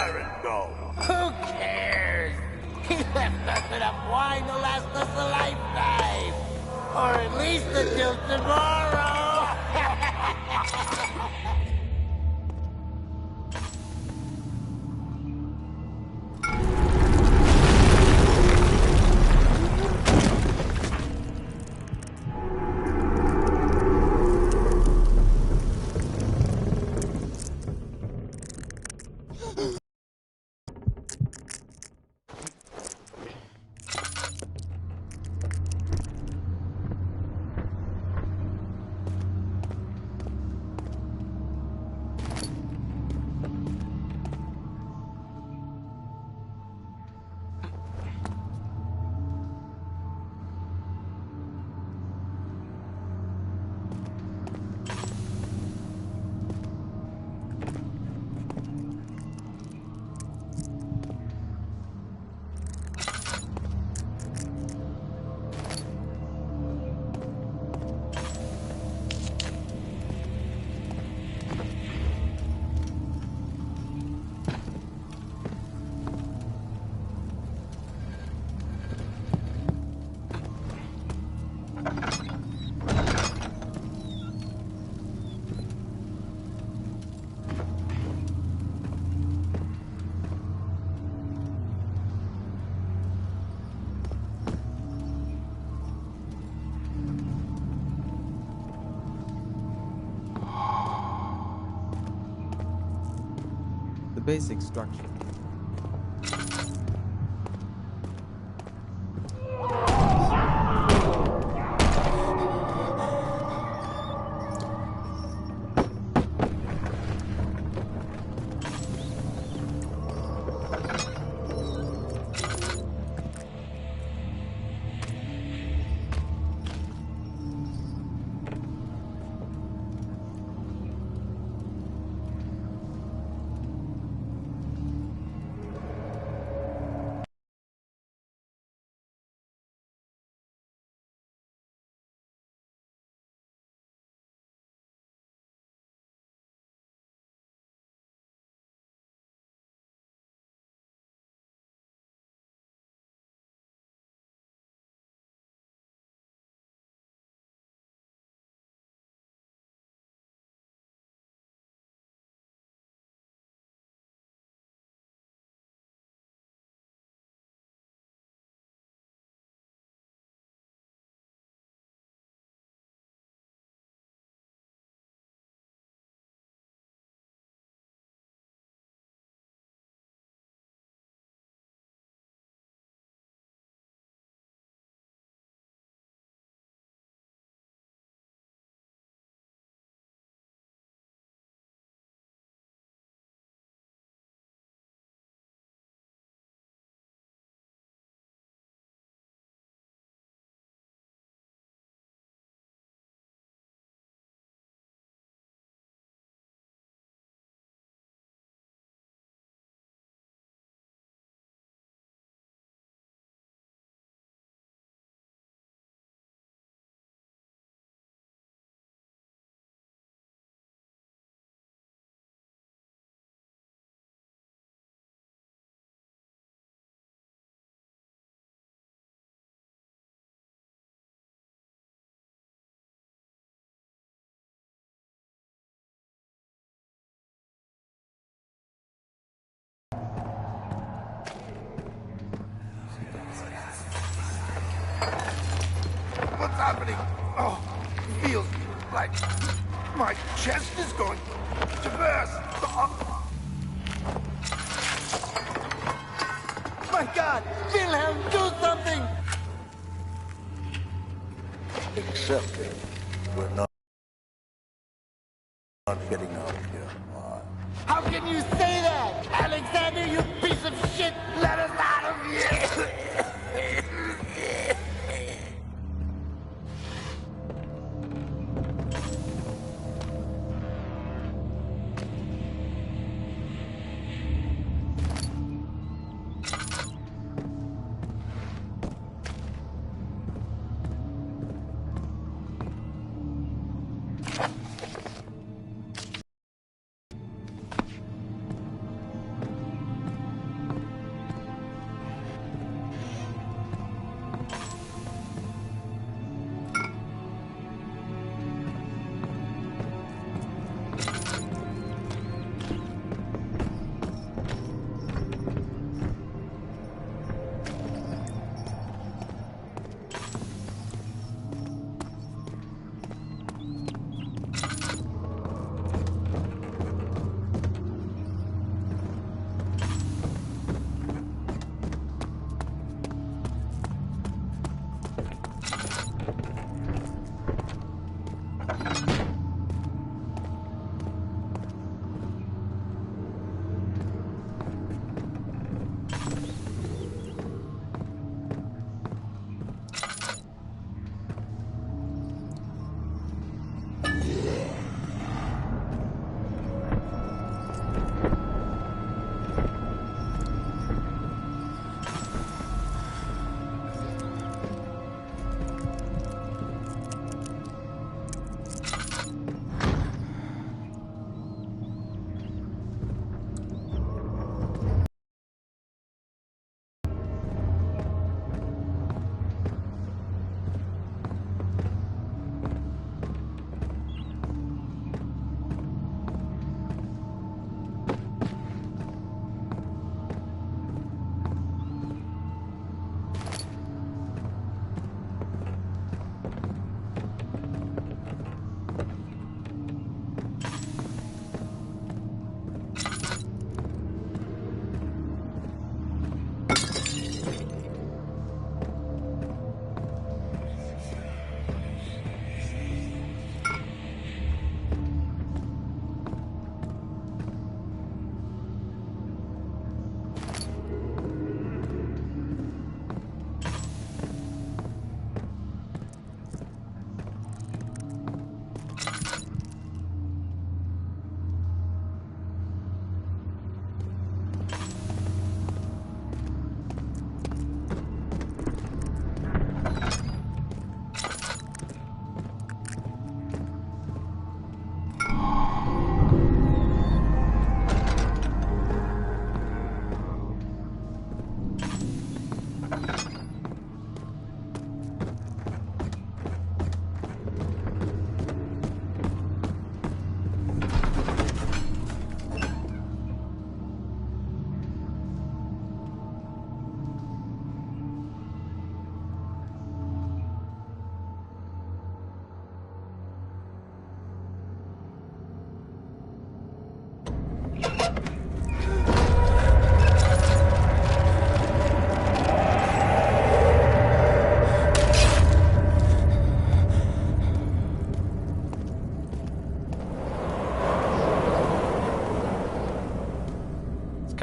Baron go? Who cares? He left us enough wine to last us a lifetime. Or at least until tomorrow. The basic structure. What's happening? Oh, feels like my chest is going to burst. My God! Wilhelm, do something! Accepting. We're not getting out of here. How can you say that? Alexander, you piece of shit! Let us out of here!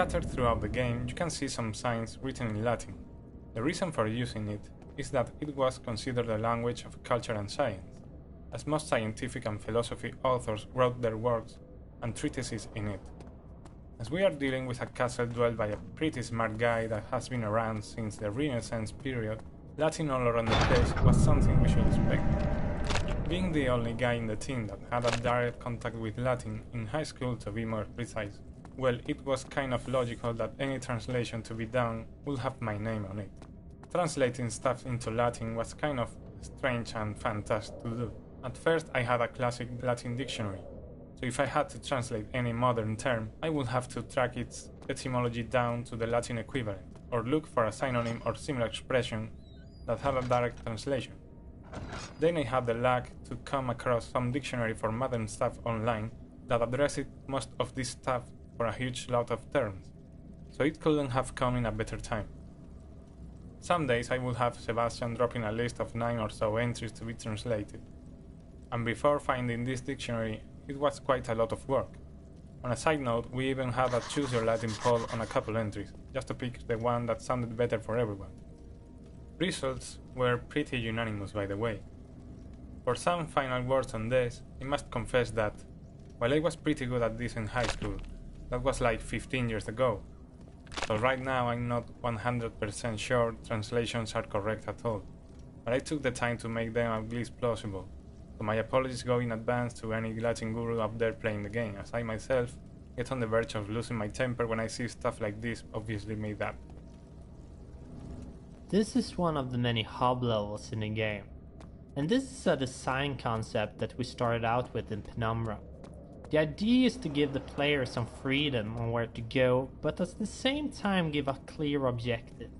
Scattered throughout the game, you can see some signs written in Latin. The reason for using it is that it was considered a language of culture and science, as most scientific and philosophy authors wrote their works and treatises in it. As we are dealing with a castle dwelled by a pretty smart guy that has been around since the Renaissance period, Latin all around the place was something we should expect. Being the only guy in the team that had a direct contact with Latin, in high school to be more precise, well, it was kind of logical that any translation to be done would have my name on it. Translating stuff into Latin was kind of strange and fantastic to do. At first I had a classic Latin dictionary, so if I had to translate any modern term, I would have to track its etymology down to the Latin equivalent, or look for a synonym or similar expression that had a direct translation. Then I had the luck to come across some dictionary for modern stuff online that addressed most of this stuff for a huge lot of terms, so it couldn't have come in a better time. Some days I would have Sebastian dropping a list of 9 or so entries to be translated, and before finding this dictionary, it was quite a lot of work. On a side note, we even had a Choose Your Latin poll on a couple entries, just to pick the one that sounded better for everyone. Results were pretty unanimous, by the way. For some final words on this, I must confess that, while I was pretty good at this in high school, that was like 15 years ago, so right now I'm not 100% sure translations are correct at all, but I took the time to make them at least plausible. So my apologies go in advance to any Latin guru up there playing the game, as I myself get on the verge of losing my temper when I see stuff like this obviously made up. This is one of the many hub levels in the game, and this is a design concept that we started out with in Penumbra. The idea is to give the player some freedom on where to go, but at the same time give a clear objective.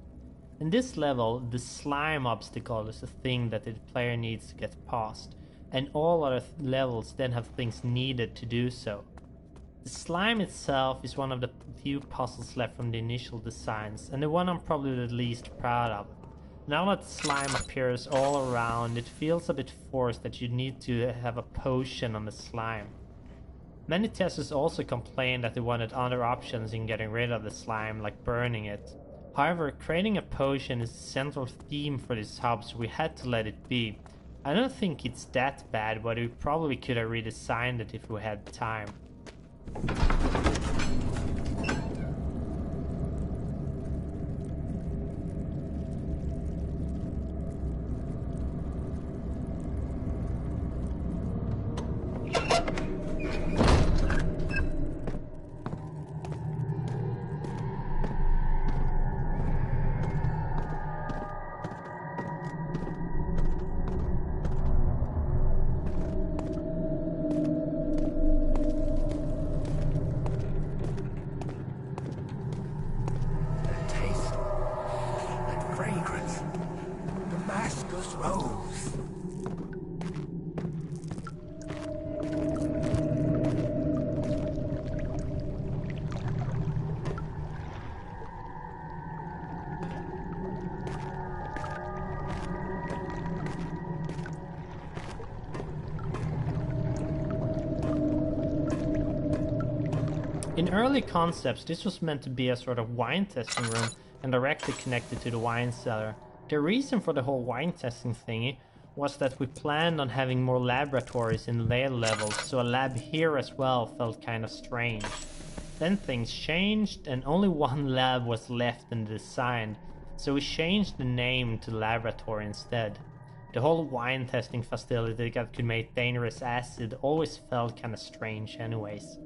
In this level, the slime obstacle is the thing that the player needs to get past, and all other levels then have things needed to do so. The slime itself is one of the few puzzles left from the initial designs, and the one I'm probably the least proud of. Now that slime appears all around, it feels a bit forced that you need to have a potion on the slime. Many testers also complained that they wanted other options in getting rid of the slime, like burning it. However, creating a potion is the central theme for this hub, so we had to let it be. I don't think it's that bad, but we probably could have redesigned it if we had time. In early concepts, this was meant to be a sort of wine testing room and directly connected to the wine cellar. The reason for the whole wine testing thingy was that we planned on having more laboratories in later levels, so a lab here as well felt kind of strange. Then things changed and only one lab was left in the design, so we changed the name to laboratory instead. The whole wine testing facility that could make dangerous acid always felt kind of strange anyways.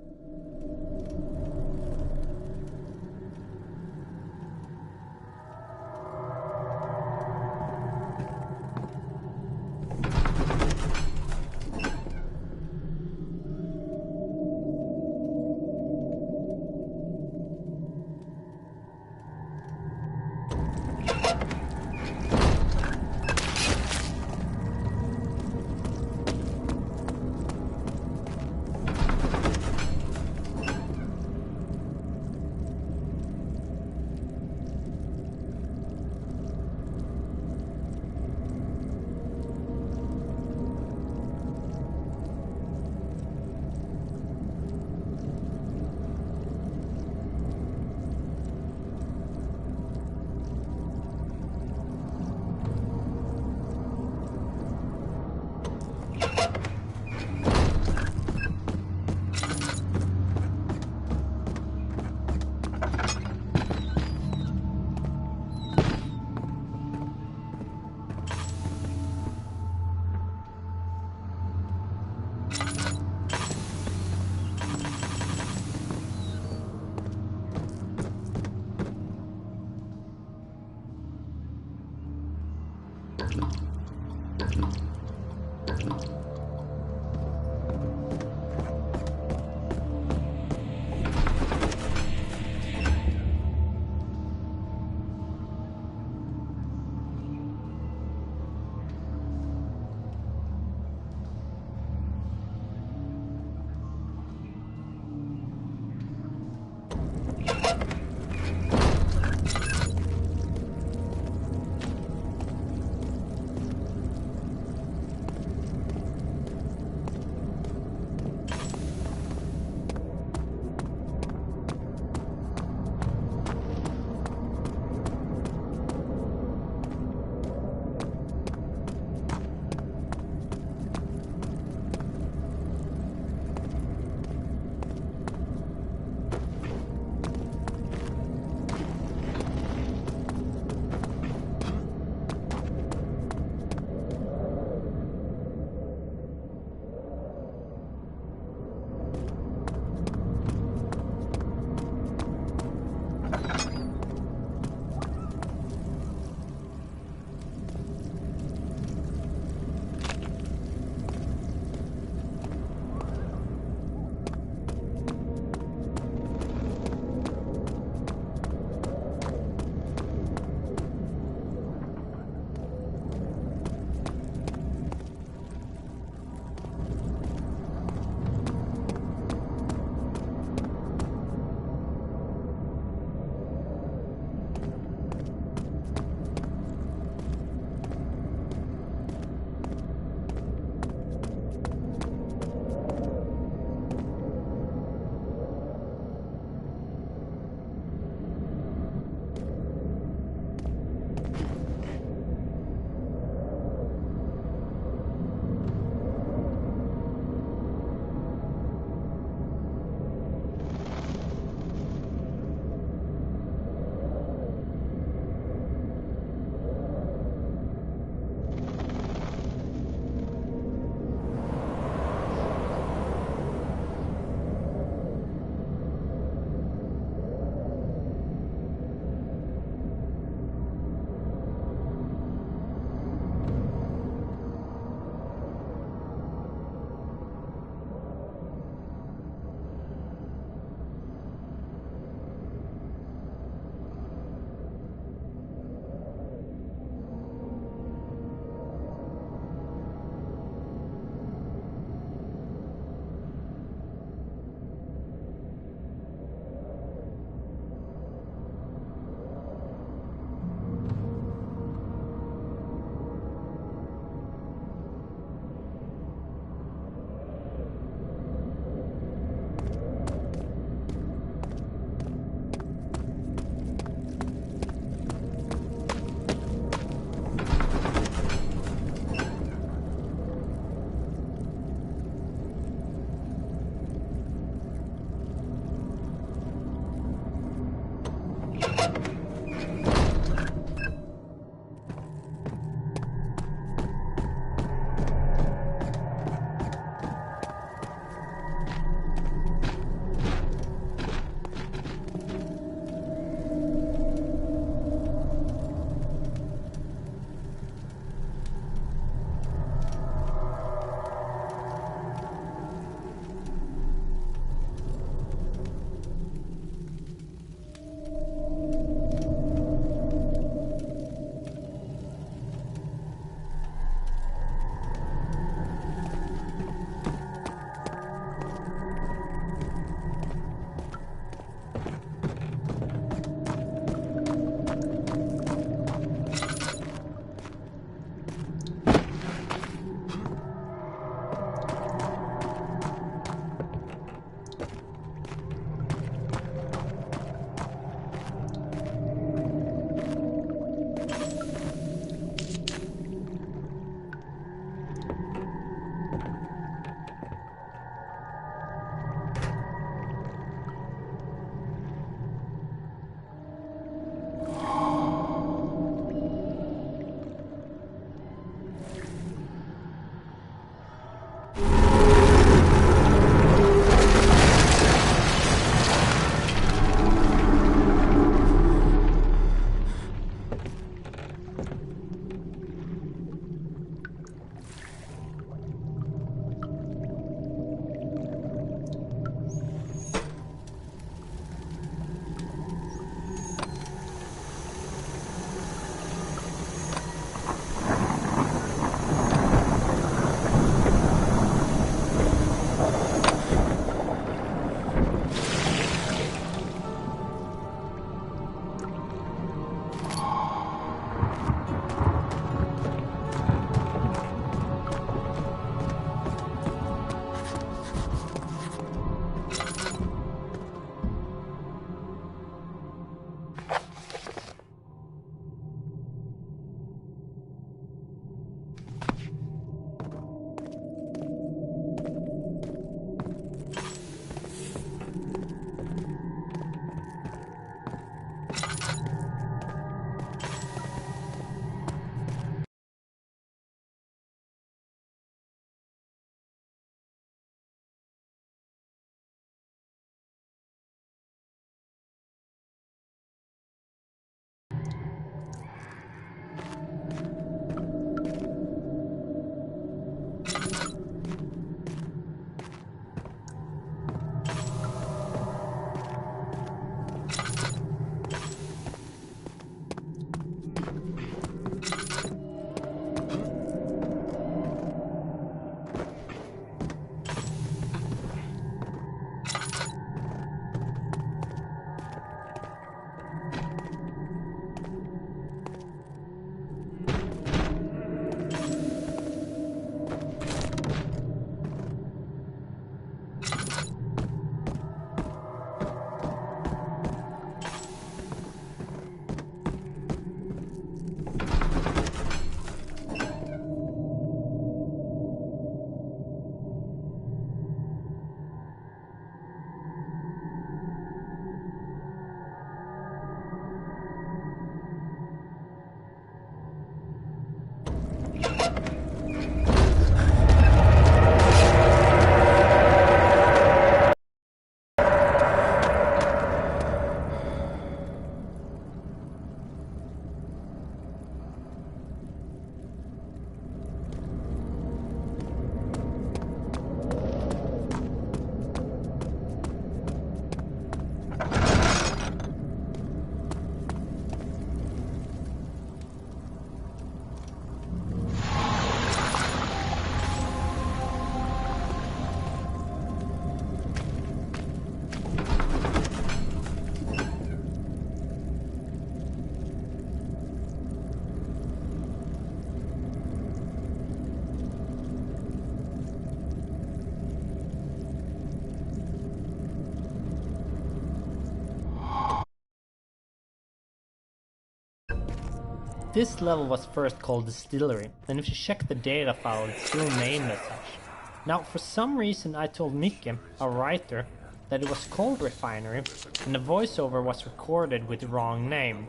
This level was first called Distillery, and if you check the data file, it's still named as such. Now, for some reason I told Mikke, our writer, that it was called Refinery, and the voiceover was recorded with the wrong name.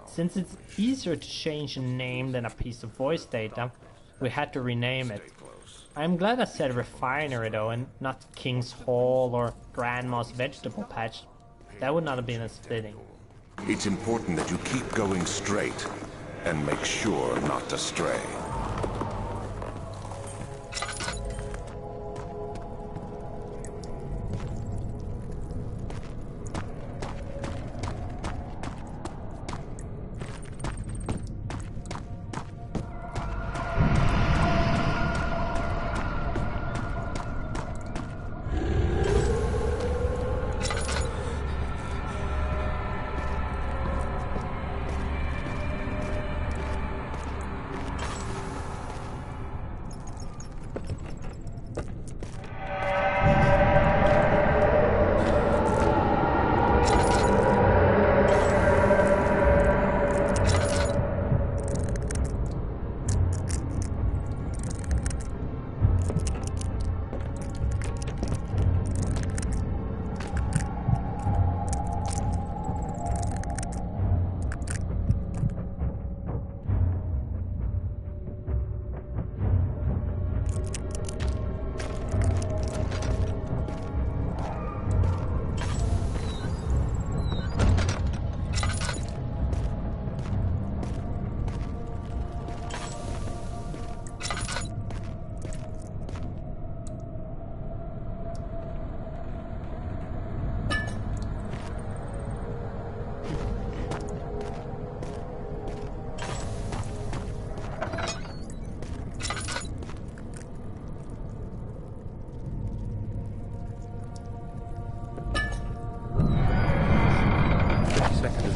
Since it's easier to change a name than a piece of voice data, we had to rename it. I'm glad I said Refinery though, and not King's Hall or Grandma's Vegetable Patch. That would not have been as fitting. It's important that you keep going straight and make sure not to stray.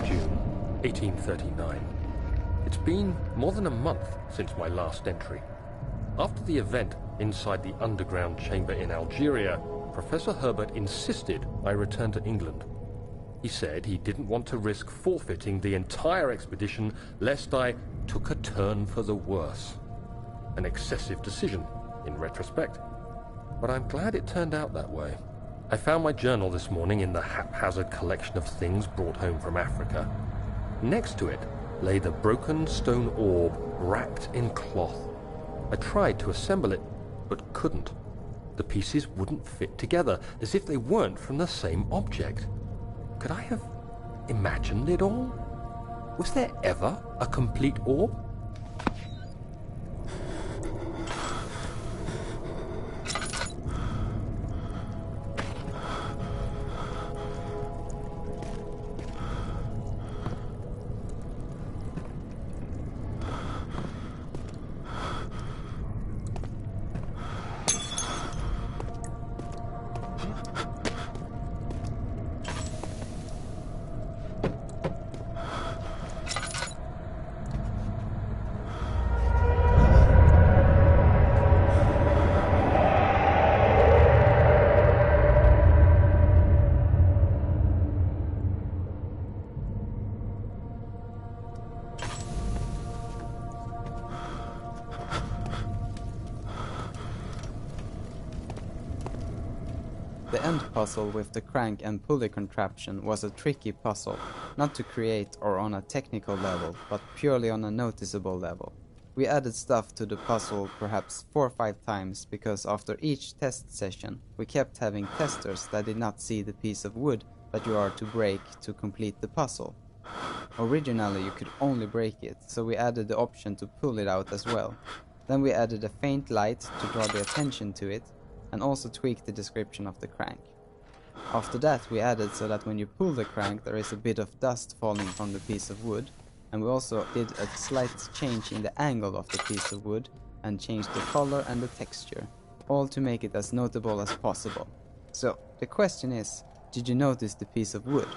June 1839. It's been more than a month since my last entry. After the event inside the underground chamber in Algeria, Professor Herbert insisted I return to England. He said he didn't want to risk forfeiting the entire expedition lest I took a turn for the worse. An excessive decision, in retrospect. But I'm glad it turned out that way. I found my journal this morning in the haphazard collection of things brought home from Africa. Next to it lay the broken stone orb wrapped in cloth. I tried to assemble it, but couldn't. The pieces wouldn't fit together, as if they weren't from the same object. Could I have imagined it all? Was there ever a complete orb? The end puzzle with the crank and pulley contraption was a tricky puzzle, not to create or on a technical level, but purely on a noticeable level. We added stuff to the puzzle perhaps 4 or 5 times because after each test session we kept having testers that did not see the piece of wood that you are to break to complete the puzzle. Originally you could only break it, so we added the option to pull it out as well. Then we added a faint light to draw the attention to it, and also tweaked the description of the crank. After that we added so that when you pull the crank there is a bit of dust falling from the piece of wood, and we also did a slight change in the angle of the piece of wood and changed the color and the texture, all to make it as notable as possible. So the question is, did you notice the piece of wood?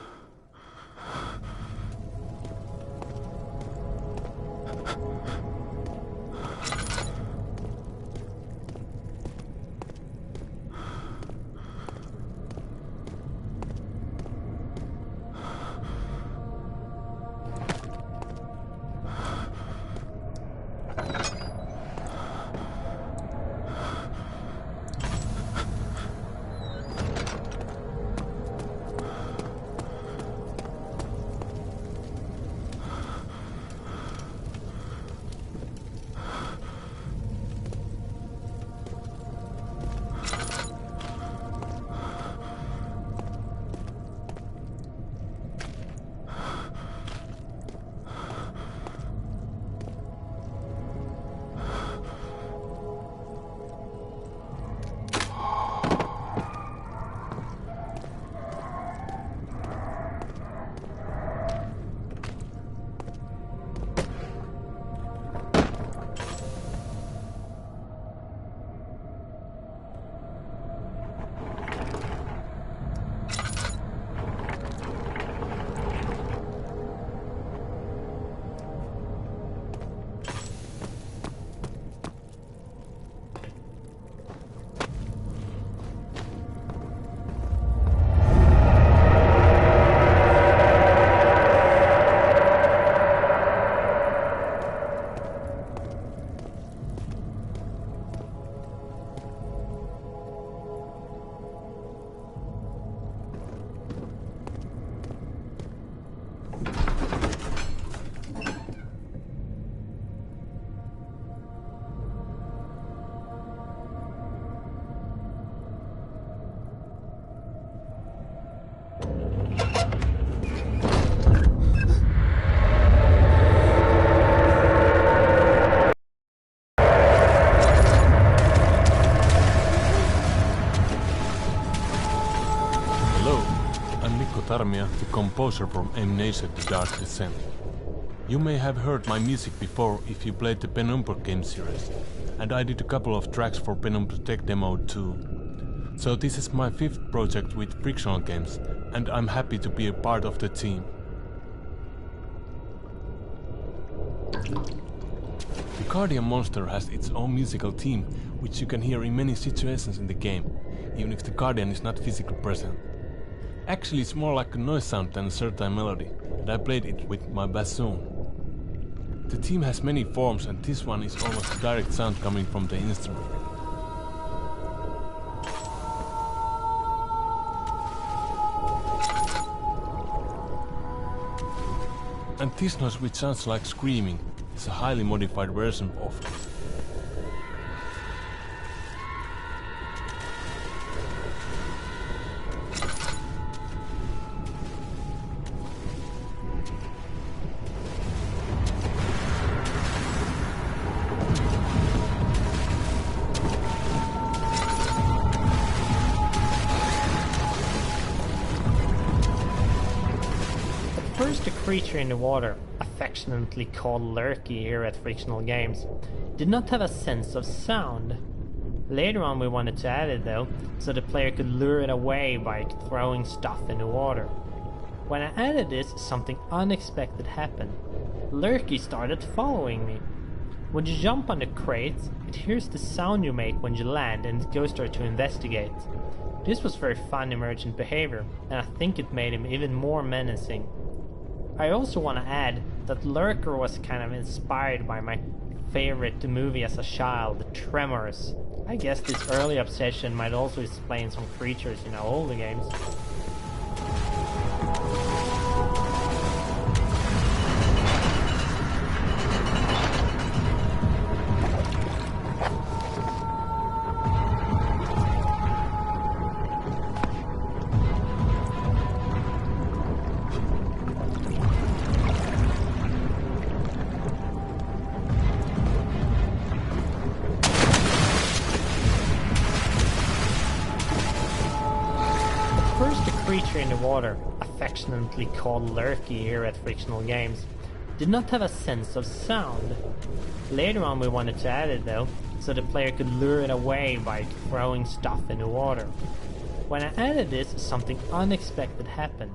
Tarmia, the composer from Amnesia The Dark Descent. You may have heard my music before if you played the Penumbra game series, and I did a couple of tracks for Penumbra Tech Demo too. So this is my 5th project with Frictional Games, and I'm happy to be a part of the team. The Guardian monster has its own musical theme, which you can hear in many situations in the game, even if the Guardian is not physically present. Actually, it's more like a noise sound than a certain melody, and I played it with my bassoon. The theme has many forms, and this one is almost a direct sound coming from the instrument. And this noise, which sounds like screaming, is a highly modified version of it. First, a creature in the water, affectionately called Lurky here at Frictional Games, did not have a sense of sound. Later on we wanted to add it though, so the player could lure it away by throwing stuff in the water. When I added this, something unexpected happened. Lurky started following me. When you jump on the crates, it hears the sound you make when you land and it goes there to investigate. This was very fun emergent behavior, and I think it made him even more menacing. I also want to add that Lurker was kind of inspired by my favorite movie as a child, Tremors. I guess this early obsession might also explain some creatures in our older games. Creature in the water, affectionately called Lurky here at Frictional Games, did not have a sense of sound. Later on we wanted to add it though, so the player could lure it away by throwing stuff in the water. When I added this, something unexpected happened.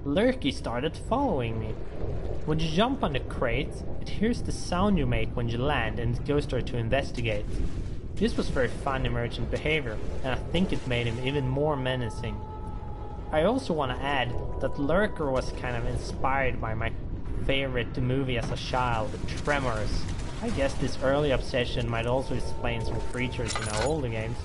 Lurky started following me. When you jump on the crates, it hears the sound you make when you land and it goes there to investigate. This was very fun emergent behavior, and I think it made him even more menacing. I also want to add that Lurker was kind of inspired by my favorite movie as a child, Tremors. I guess this early obsession might also explain some creatures in our older games.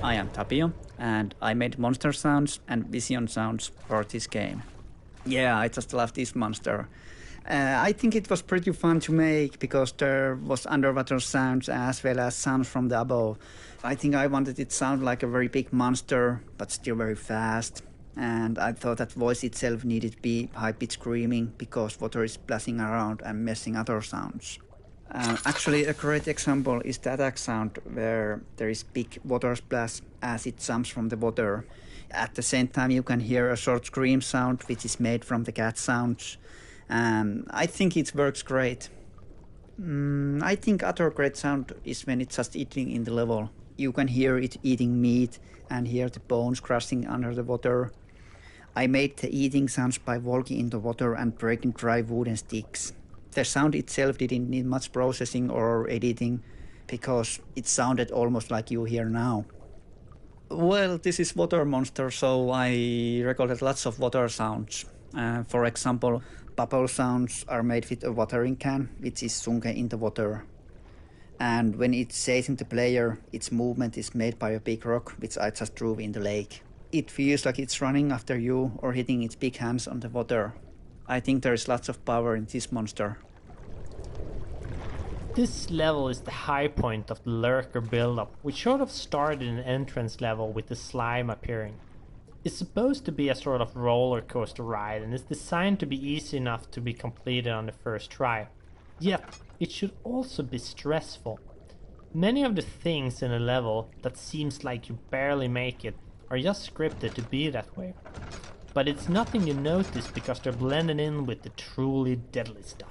I am Tapio, and I made monster sounds and vision sounds for this game. Yeah, I just love this monster. I think it was pretty fun to make because there was underwater sounds as well as sounds from the above. I think I wanted it to sound like a very big monster, but still very fast. And I thought that voice itself needed to be high-pitched screaming because water is splashing around and messing other sounds. Actually, a great example is the attack sound where there is big water splash as it jumps from the water. At the same time, you can hear a short scream sound which is made from the cat sounds. I think it works great. I think other great sound is when it's just eating in the level. You can hear it eating meat and hear the bones crashing under the water. I made the eating sounds by walking in the water and breaking dry wooden sticks. The sound itself didn't need much processing or editing because it sounded almost like you hear now. Well, this is Water Monster, so I recorded lots of water sounds. For example, bubble sounds are made with a watering can, which is sunk in the water. And when it's chasing the player, its movement is made by a big rock, which I just threw in the lake. It feels like it's running after you or hitting its big hands on the water. I think there is lots of power in this monster. This level is the high point of the lurker build-up, which sort of started in an entrance level with the slime appearing. It's supposed to be a sort of roller coaster ride and is designed to be easy enough to be completed on the first try. Yet, it should also be stressful. Many of the things in a level that seems like you barely make it are just scripted to be that way. But it's nothing you notice because they're blended in with the truly deadly stuff.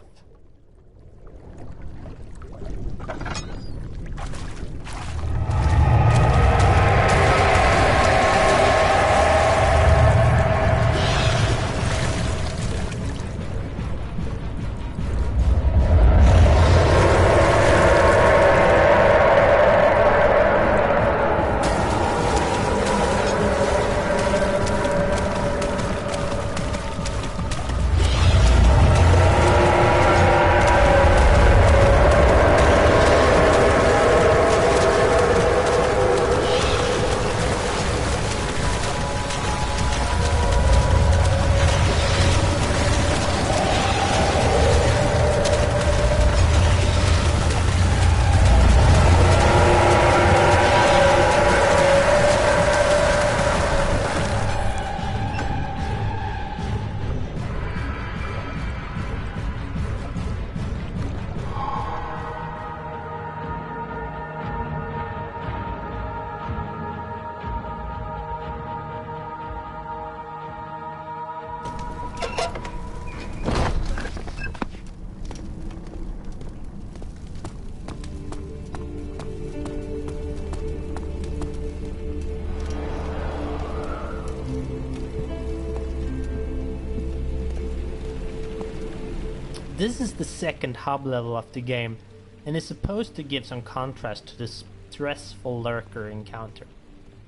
This is the second hub level of the game, and is supposed to give some contrast to the stressful lurker encounter.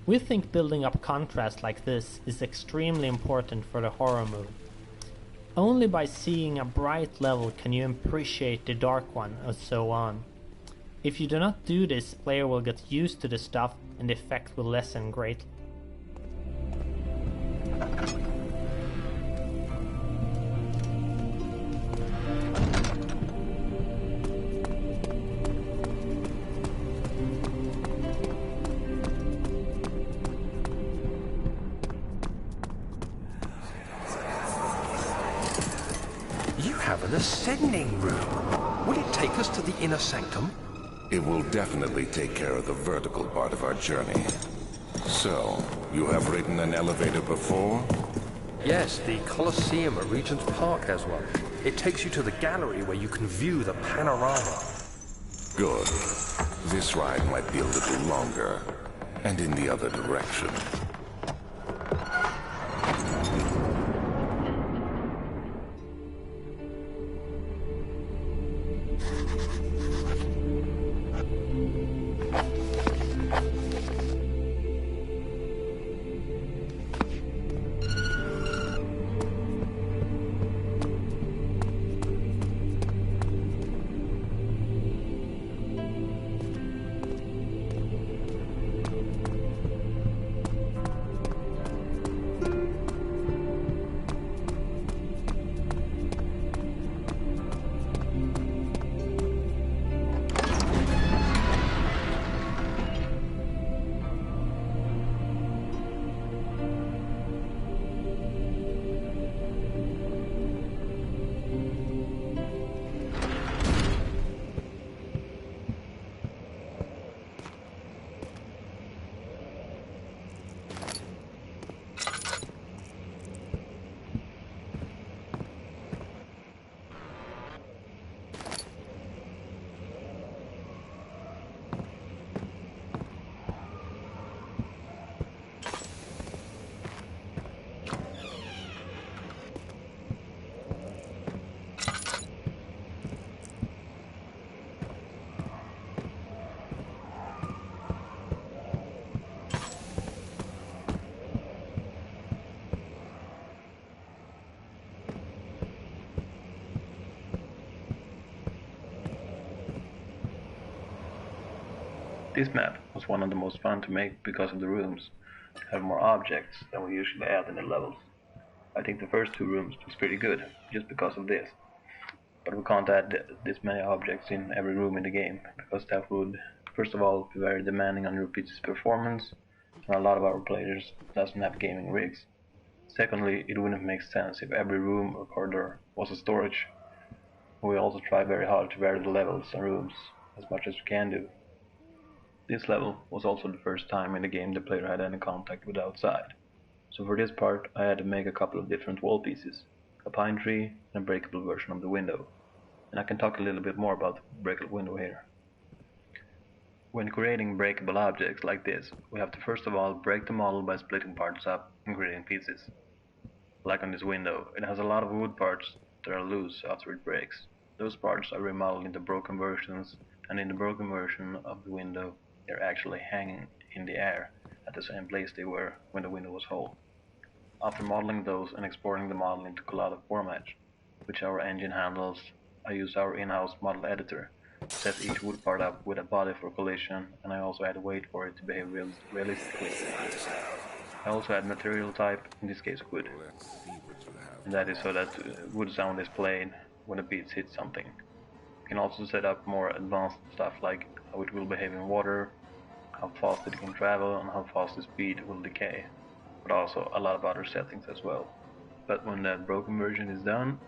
We think building up contrast like this is extremely important for the horror mood. Only by seeing a bright level can you appreciate the dark one, and so on. If you do not do this, the player will get used to the stuff and the effect will lessen greatly. An ascending room. Will it take us to the inner sanctum? It will definitely take care of the vertical part of our journey. So, you have ridden an elevator before? Yes, the Colosseum at Regent's Park has one. It takes you to the gallery where you can view the panorama. Good. This ride might be a little longer, and in the other direction. This map was one of the most fun to make because of the rooms have more objects than we usually add in the levels. I think the first 2 rooms was pretty good, just because of this. But we can't add this many objects in every room in the game, because that would, first of all, be very demanding on your PC's performance, and a lot of our players doesn't have gaming rigs. Secondly, it wouldn't make sense if every room or corridor was a storage. We also try very hard to vary the levels and rooms as much as we can do. This level was also the first time in the game the player had any contact with the outside. So for this part I had to make a couple of different wall pieces, a pine tree and a breakable version of the window. And I can talk a little bit more about the breakable window here. When creating breakable objects like this, we have to first of all break the model by splitting parts up and creating pieces. Like on this window, it has a lot of wood parts that are loose after it breaks. Those parts are remodeled into broken versions, and in the broken version of the window they're actually hanging in the air at the same place they were when the window was whole. After modeling those and exporting the model into collada format, which our engine handles, I use our in-house model editor to set each wood part up with a body for collision, and I also add weight for it to behave realistically. I also add material type, in this case wood, and that is so that wood sound is played when the beats hit something. You can also set up more advanced stuff like how it will behave in water, how fast it can travel, and how fast the speed will decay, but also a lot of other settings as well. But when that broken version is done,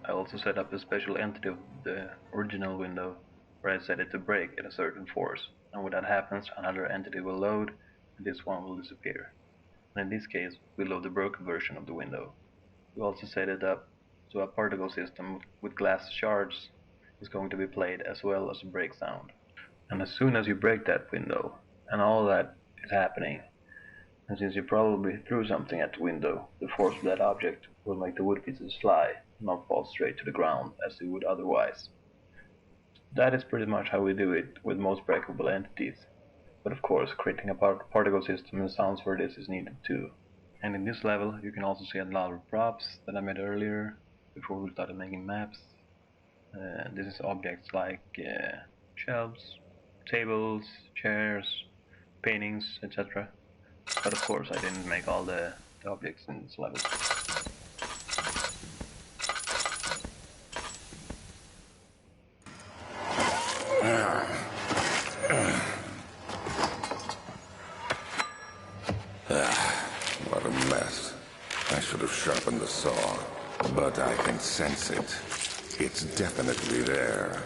I also set up a special entity of the original window where I set it to break at a certain force, and when that happens another entity will load and this one will disappear. And in this case we load the broken version of the window. We also set it up so a particle system with glass shards is going to be played as well as a break sound. And as soon as you break that window, and all that is happening, and since you probably threw something at the window, the force of that object will make the wood pieces fly, and not fall straight to the ground as they would otherwise. That is pretty much how we do it with most breakable entities, but of course creating a particle system and sounds for this is needed too. And in this level you can also see a lot of props that I made earlier, before we started making maps. This is objects like shelves, tables, chairs, paintings, etc. But of course I didn't make all the objects in this level. What a mess. I should have sharpened the saw, but I can sense it. It's definitely there.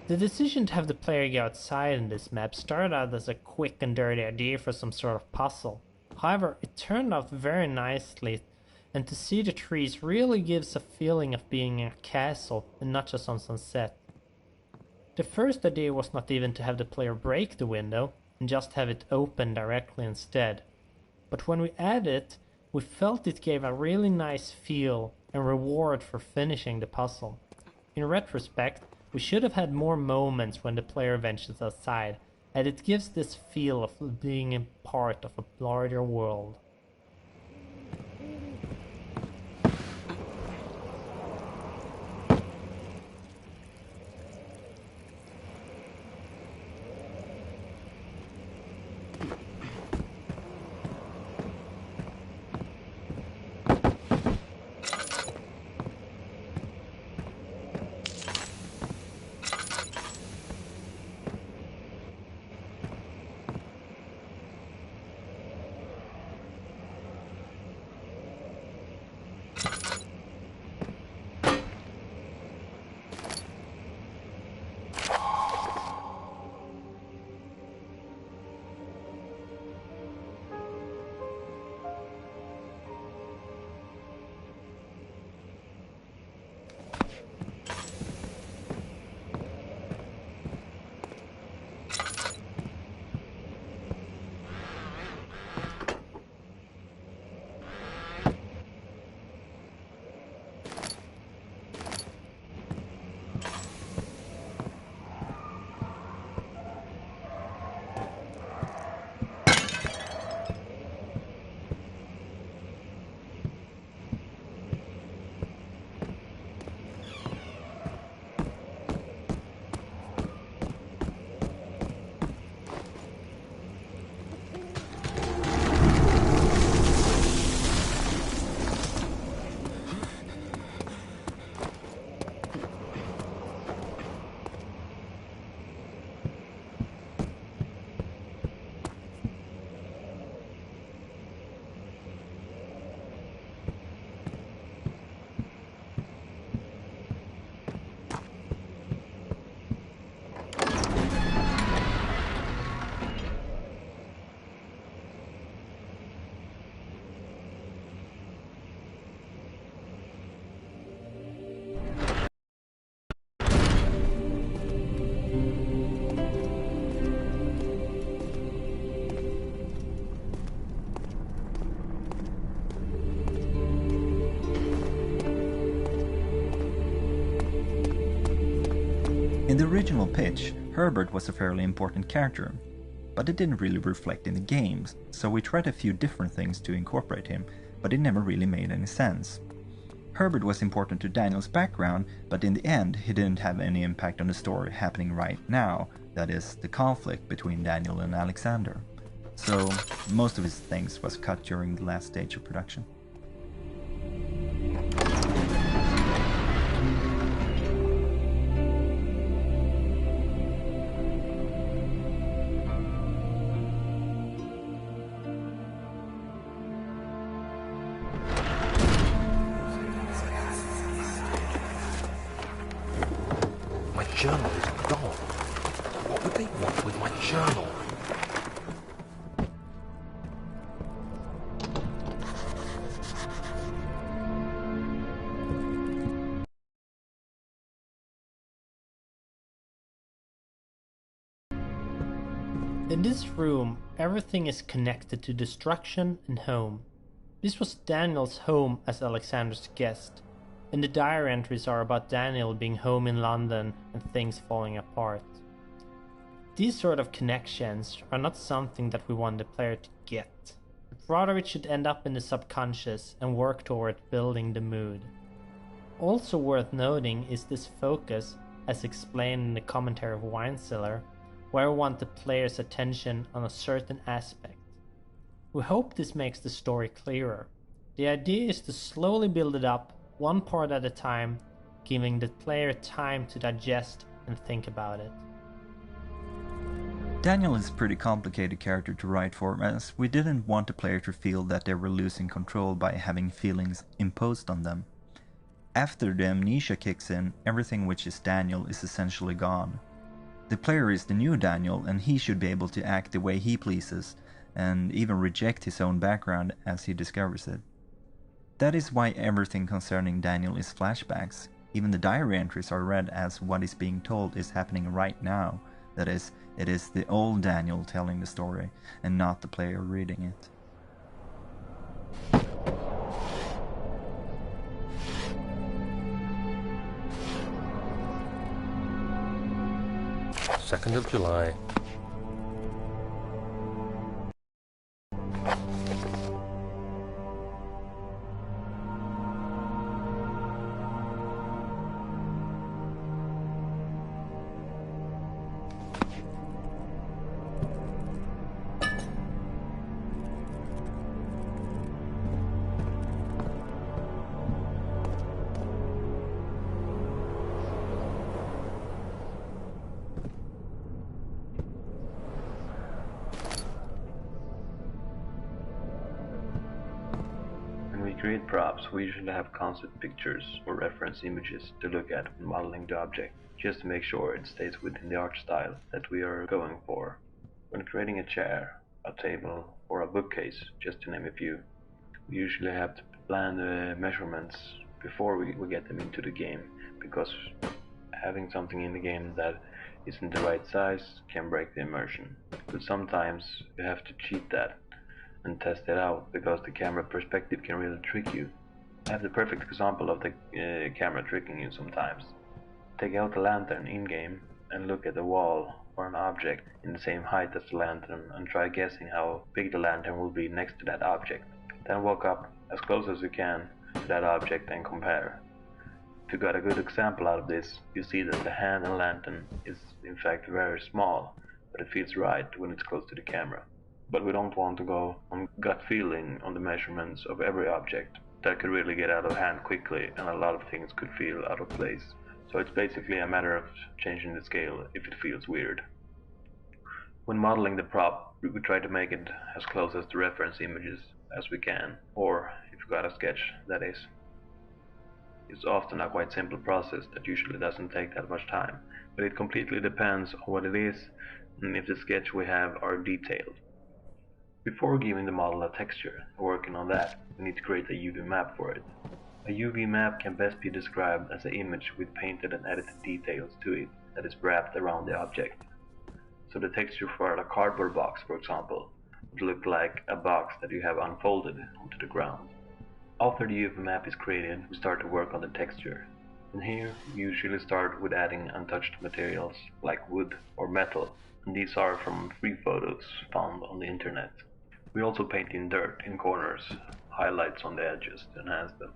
The decision to have the player go outside in this map started out as a quick and dirty idea for some sort of puzzle. However, it turned out very nicely, and to see the trees really gives a feeling of being in a castle and not just on some set. The first idea was not even to have the player break the window and just have it open directly instead. But when we added it, we felt it gave a really nice feel and reward for finishing the puzzle. In retrospect, we should have had more moments when the player ventures outside, and it gives this feel of being a part of a larger world. In the original pitch, Herbert was a fairly important character, but it didn't really reflect in the games, so we tried a few different things to incorporate him, but it never really made any sense. Herbert was important to Daniel's background, but in the end he didn't have any impact on the story happening right now, that is, the conflict between Daniel and Alexander. So most of his things was cut during the last stage of production. Journal is gone. What would they want with my journal? In this room, everything is connected to destruction and home. This was Daniel's home as Alexander's guest, and the diary entries are about Daniel being home in London and things falling apart. These sort of connections are not something that we want the player to get, but rather it should end up in the subconscious and work toward building the mood. Also worth noting is this focus, as explained in the commentary of Wine Cellar, where we want the player's attention on a certain aspect. We hope this makes the story clearer. The idea is to slowly build it up, one part at a time, giving the player time to digest and think about it. Daniel is a pretty complicated character to write for, as we didn't want the player to feel that they were losing control by having feelings imposed on them. After the amnesia kicks in, everything which is Daniel is essentially gone. The player is the new Daniel, and he should be able to act the way he pleases, and even reject his own background as he discovers it. That is why everything concerning Daniel is flashbacks. Even the diary entries are read as what is being told is happening right now. That is, it is the old Daniel telling the story, and not the player reading it. 2nd of July. When we create props, we usually have concept pictures or reference images to look at when modeling the object, just to make sure it stays within the art style that we are going for. When creating a chair, a table, or a bookcase, just to name a few, we usually have to plan the measurements before we get them into the game, because having something in the game that isn't the right size can break the immersion. But sometimes you have to cheat that and test it out, because the camera perspective can really trick you. I have the perfect example of the camera tricking you sometimes. Take out the lantern in-game and look at the wall or an object in the same height as the lantern and try guessing how big the lantern will be next to that object. Then walk up as close as you can to that object and compare. If you got a good example out of this, you see that the hand and lantern is in fact very small, but it feels right when it's close to the camera. But we don't want to go on gut feeling on the measurements of every object. That could really get out of hand quickly, and a lot of things could feel out of place. So it's basically a matter of changing the scale if it feels weird. When modeling the prop, we try to make it as close as the reference images as we can, or if you got a sketch, that is. It's often a quite simple process that usually doesn't take that much time, but it completely depends on what it is and if the sketch we have are detailed. Before giving the model a texture and working on that, we need to create a UV map for it. A UV map can best be described as an image with painted and edited details to it that is wrapped around the object. So the texture for a cardboard box, for example, would look like a box that you have unfolded onto the ground. After the UV map is created, we start to work on the texture. And here, we usually start with adding untouched materials like wood or metal, and these are from free photos found on the internet. We also paint in dirt in corners, highlights on the edges to enhance them.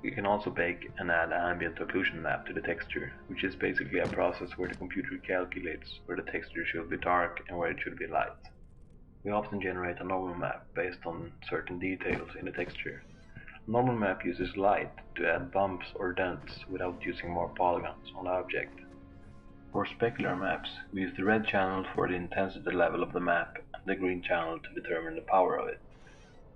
We can also bake and add an ambient occlusion map to the texture, which is basically a process where the computer calculates where the texture should be dark and where it should be light. We often generate a normal map based on certain details in the texture. A normal map uses light to add bumps or dents without using more polygons on the object. For specular maps, we use the red channel for the intensity level of the map and the green channel to determine the power of it.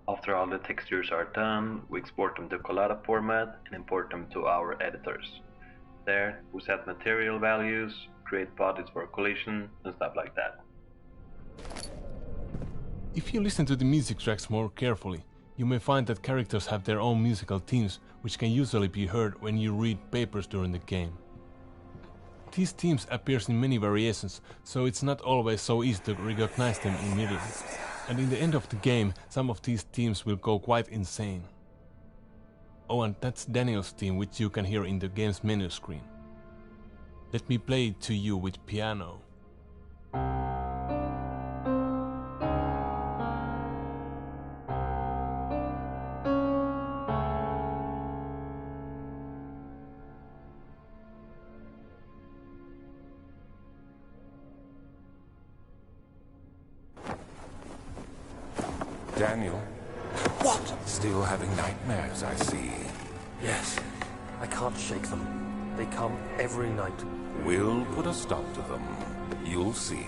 After all the textures are done, we export them to collada format and import them to our editors. There, we set material values, create bodies for collision, and stuff like that. If you listen to the music tracks more carefully, you may find that characters have their own musical themes, which can usually be heard when you read papers during the game. These themes appears in many variations, so it's not always so easy to recognize them immediately. And in the end of the game, some of these themes will go quite insane. Oh, and that's Daniel's theme, which you can hear in the game's menu screen. Let me play it to you with piano. Daniel? What? Still having nightmares, I see. Yes, I can't shake them. They come every night. We'll put a stop to them. You'll see.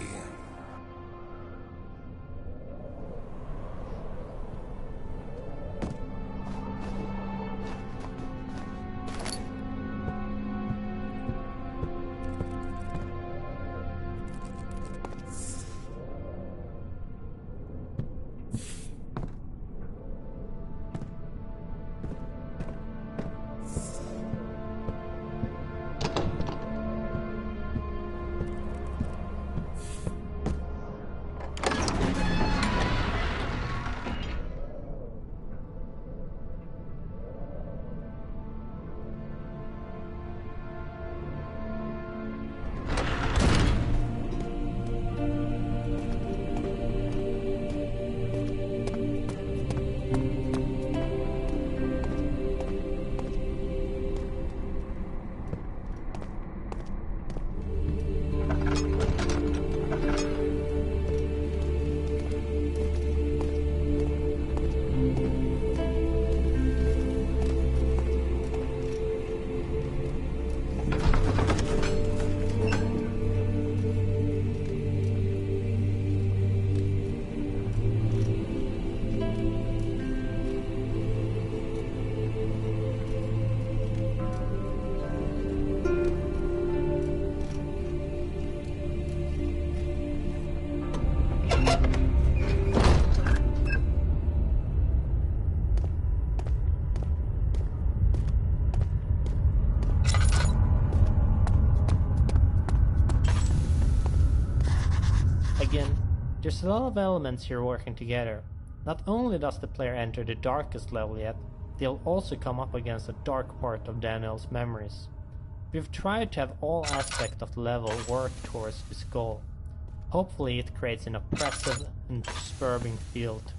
there's a lot of elements here working together. Not only does the player enter the darkest level yet, they'll also come up against a dark part of Daniel's memories. We've tried to have all aspects of the level work towards this goal. Hopefully it creates an oppressive and disturbing feel to it.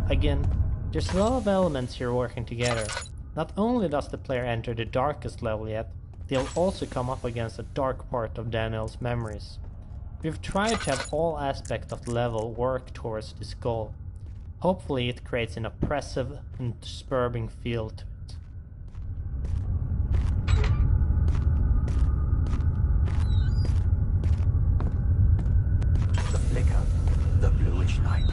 Again, there's a lot of elements here working together. Not only does the player enter the darkest level yet, they'll also come up against a dark part of Daniel's memories. We've tried to have all aspects of the level work towards this goal. Hopefully it creates an oppressive and disturbing feel to it. The flicker, the bluish light.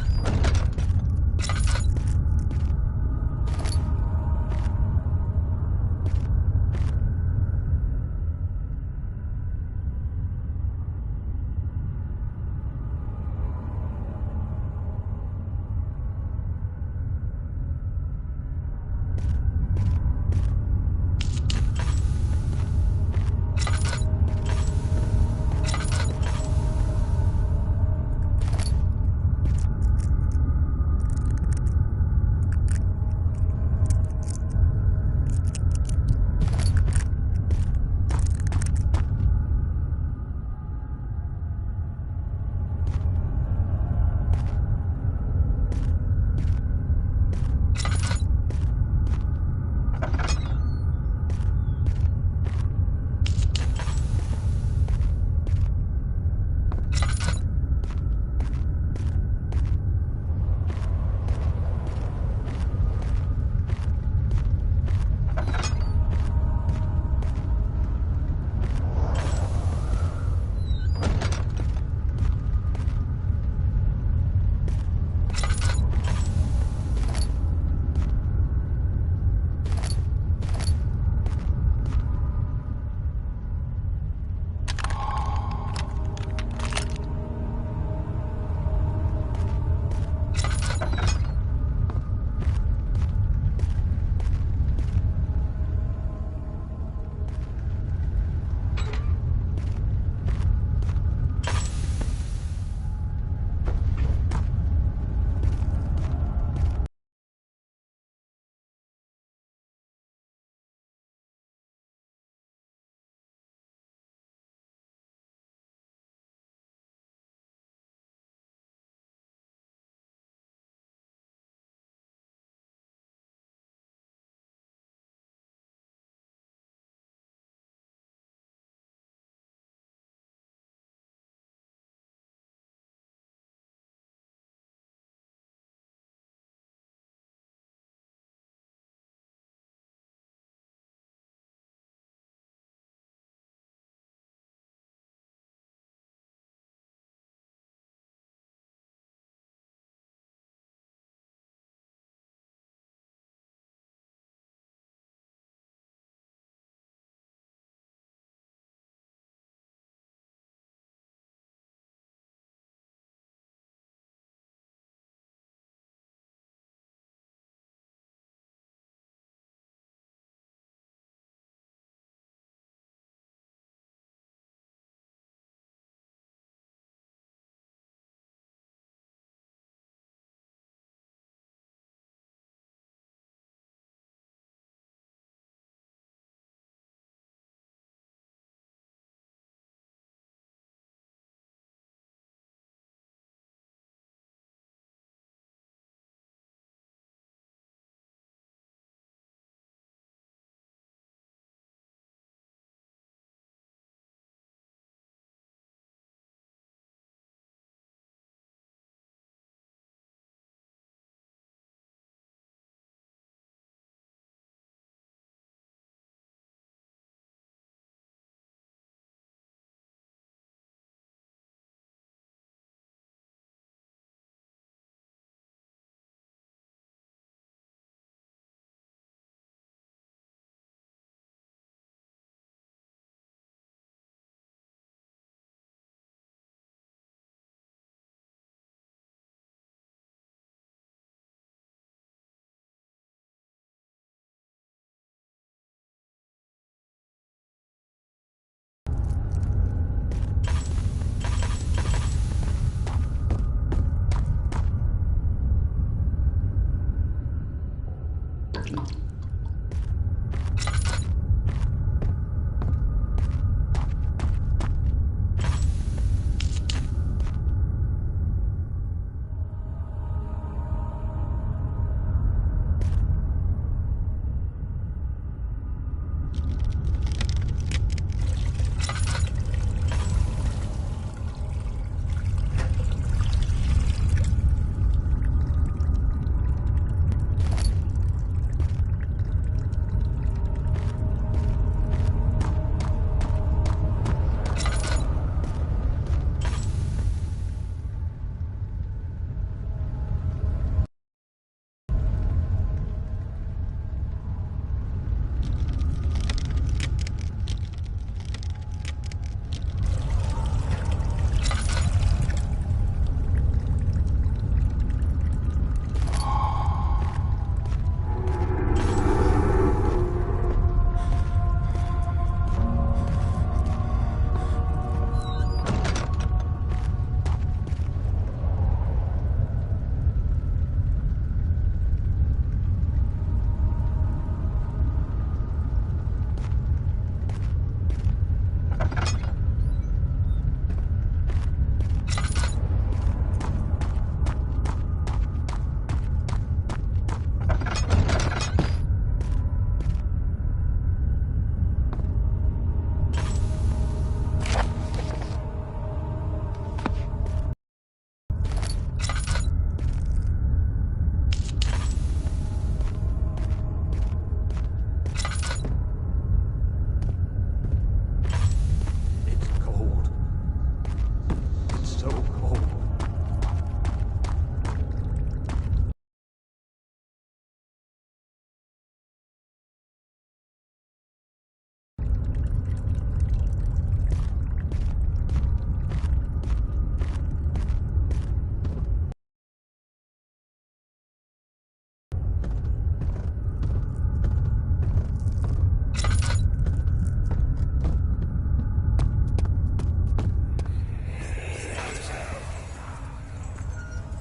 so cold.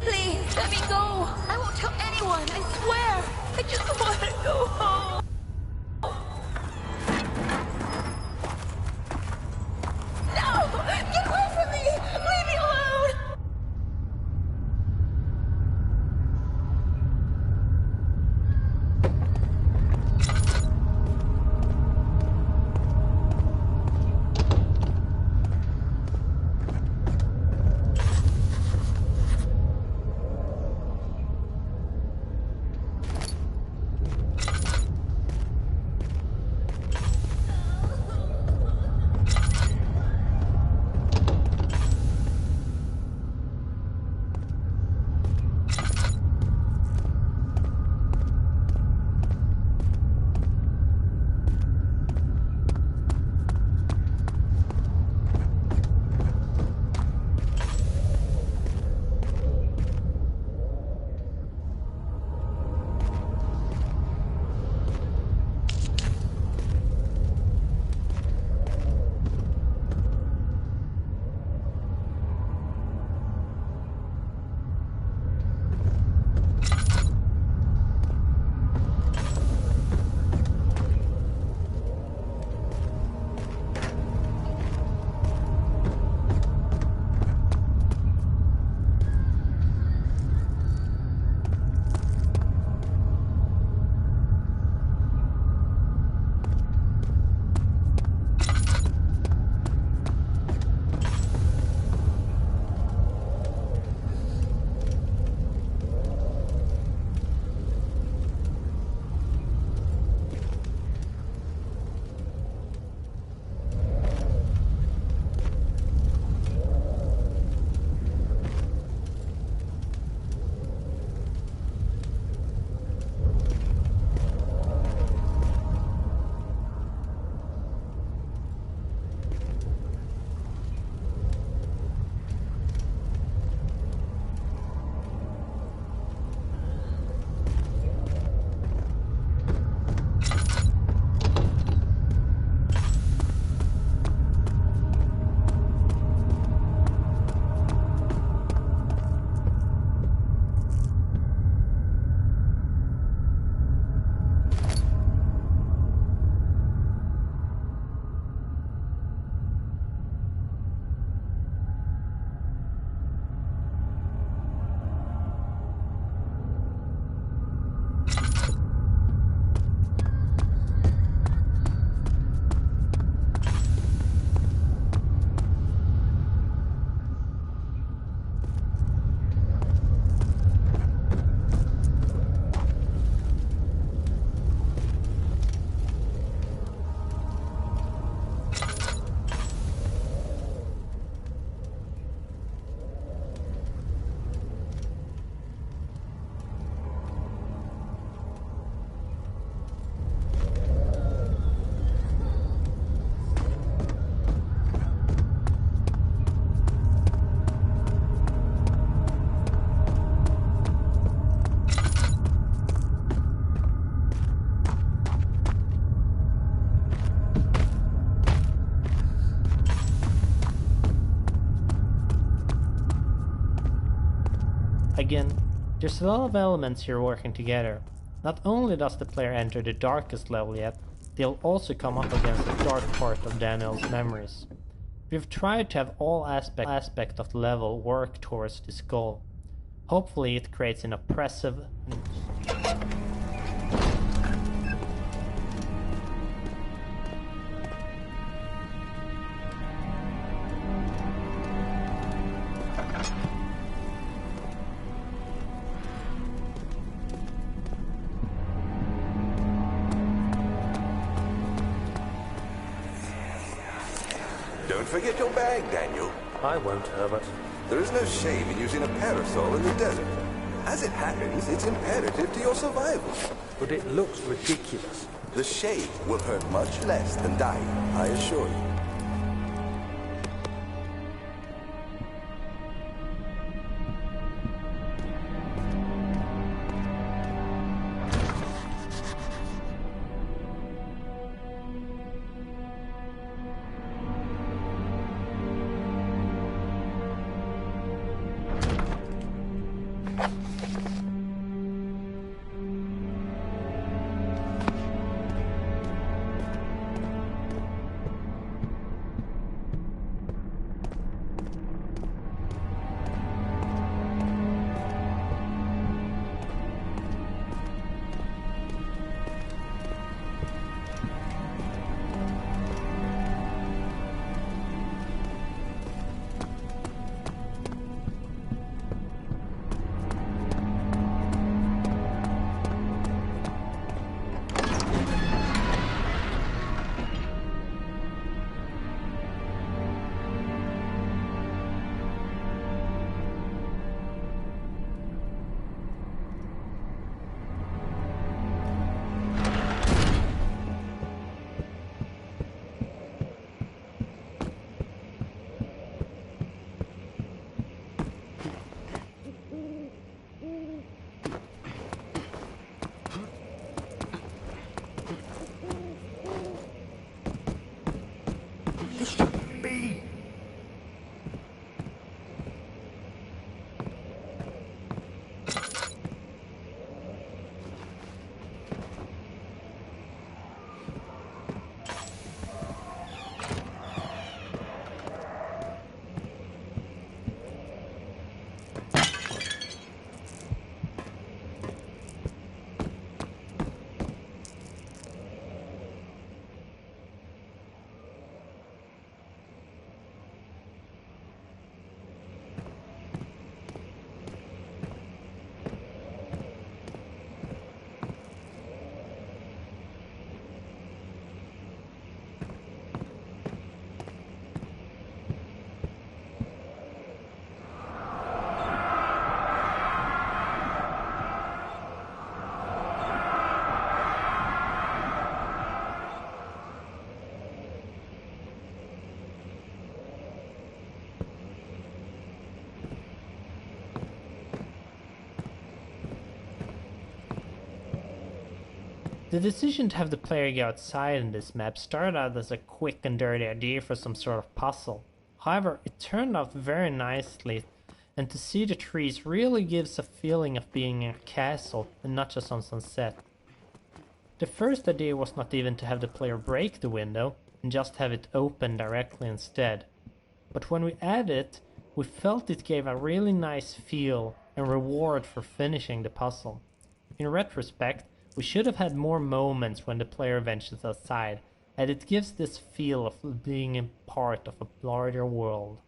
Please, let me go. I won't tell anyone, I swear. I just want to go home. No! Get away from me! Leave me alone! Again, there's a lot of elements here working together. Not only does the player enter the darkest level yet, they'll also come up against the dark part of Daniel's memories. We've tried to have all aspects of the level work towards this goal. Hopefully it creates an oppressive Don't forget your bag, Daniel. I won't, Herbert. There is no shame in using a parasol in the desert. As it happens, it's imperative to your survival. But it looks ridiculous. The shade will hurt much less than dying, I assure you. The decision to have the player go outside in this map started out as a quick and dirty idea for some sort of puzzle. However, it turned out very nicely, and to see the trees really gives a feeling of being in a castle and not just on some set. The first idea was not even to have the player break the window and just have it open directly instead. But when we added it, we felt it gave a really nice feel and reward for finishing the puzzle. In retrospect, we should have had more moments when the player ventures outside, and it gives this feel of being a part of a larger world.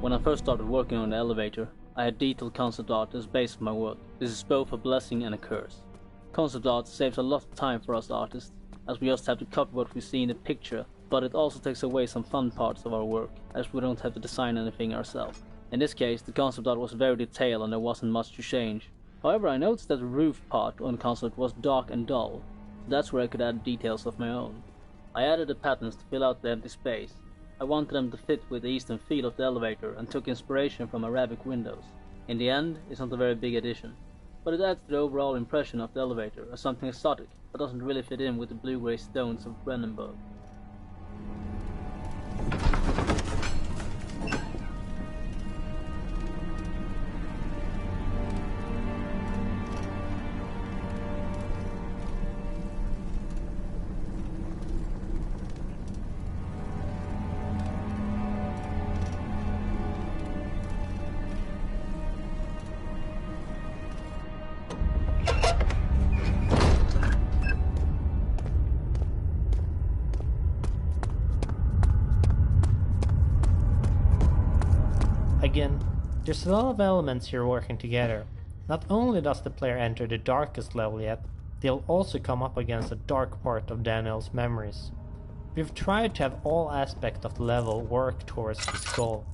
When I first started working on the elevator, I had detailed concept art as base of my work. This is both a blessing and a curse. Concept art saves a lot of time for us artists, as we just have to copy what we see in the picture, but it also takes away some fun parts of our work, as we don't have to design anything ourselves. In this case, the concept art was very detailed and there wasn't much to change. However, I noticed that the roof part on the concept was dark and dull, so that's where I could add details of my own. I added the patterns to fill out the empty space. I wanted them to fit with the eastern feel of the elevator and took inspiration from Arabic windows. In the end, it's not a very big addition, but it adds to the overall impression of the elevator as something exotic, but doesn't really fit in with the blue-grey stones of Brandenburg. Again, there's a lot of elements here working together. Not only does the player enter the darkest level yet, they'll also come up against a dark part of Daniel's memories. We've tried to have all aspects of the level work towards this goal.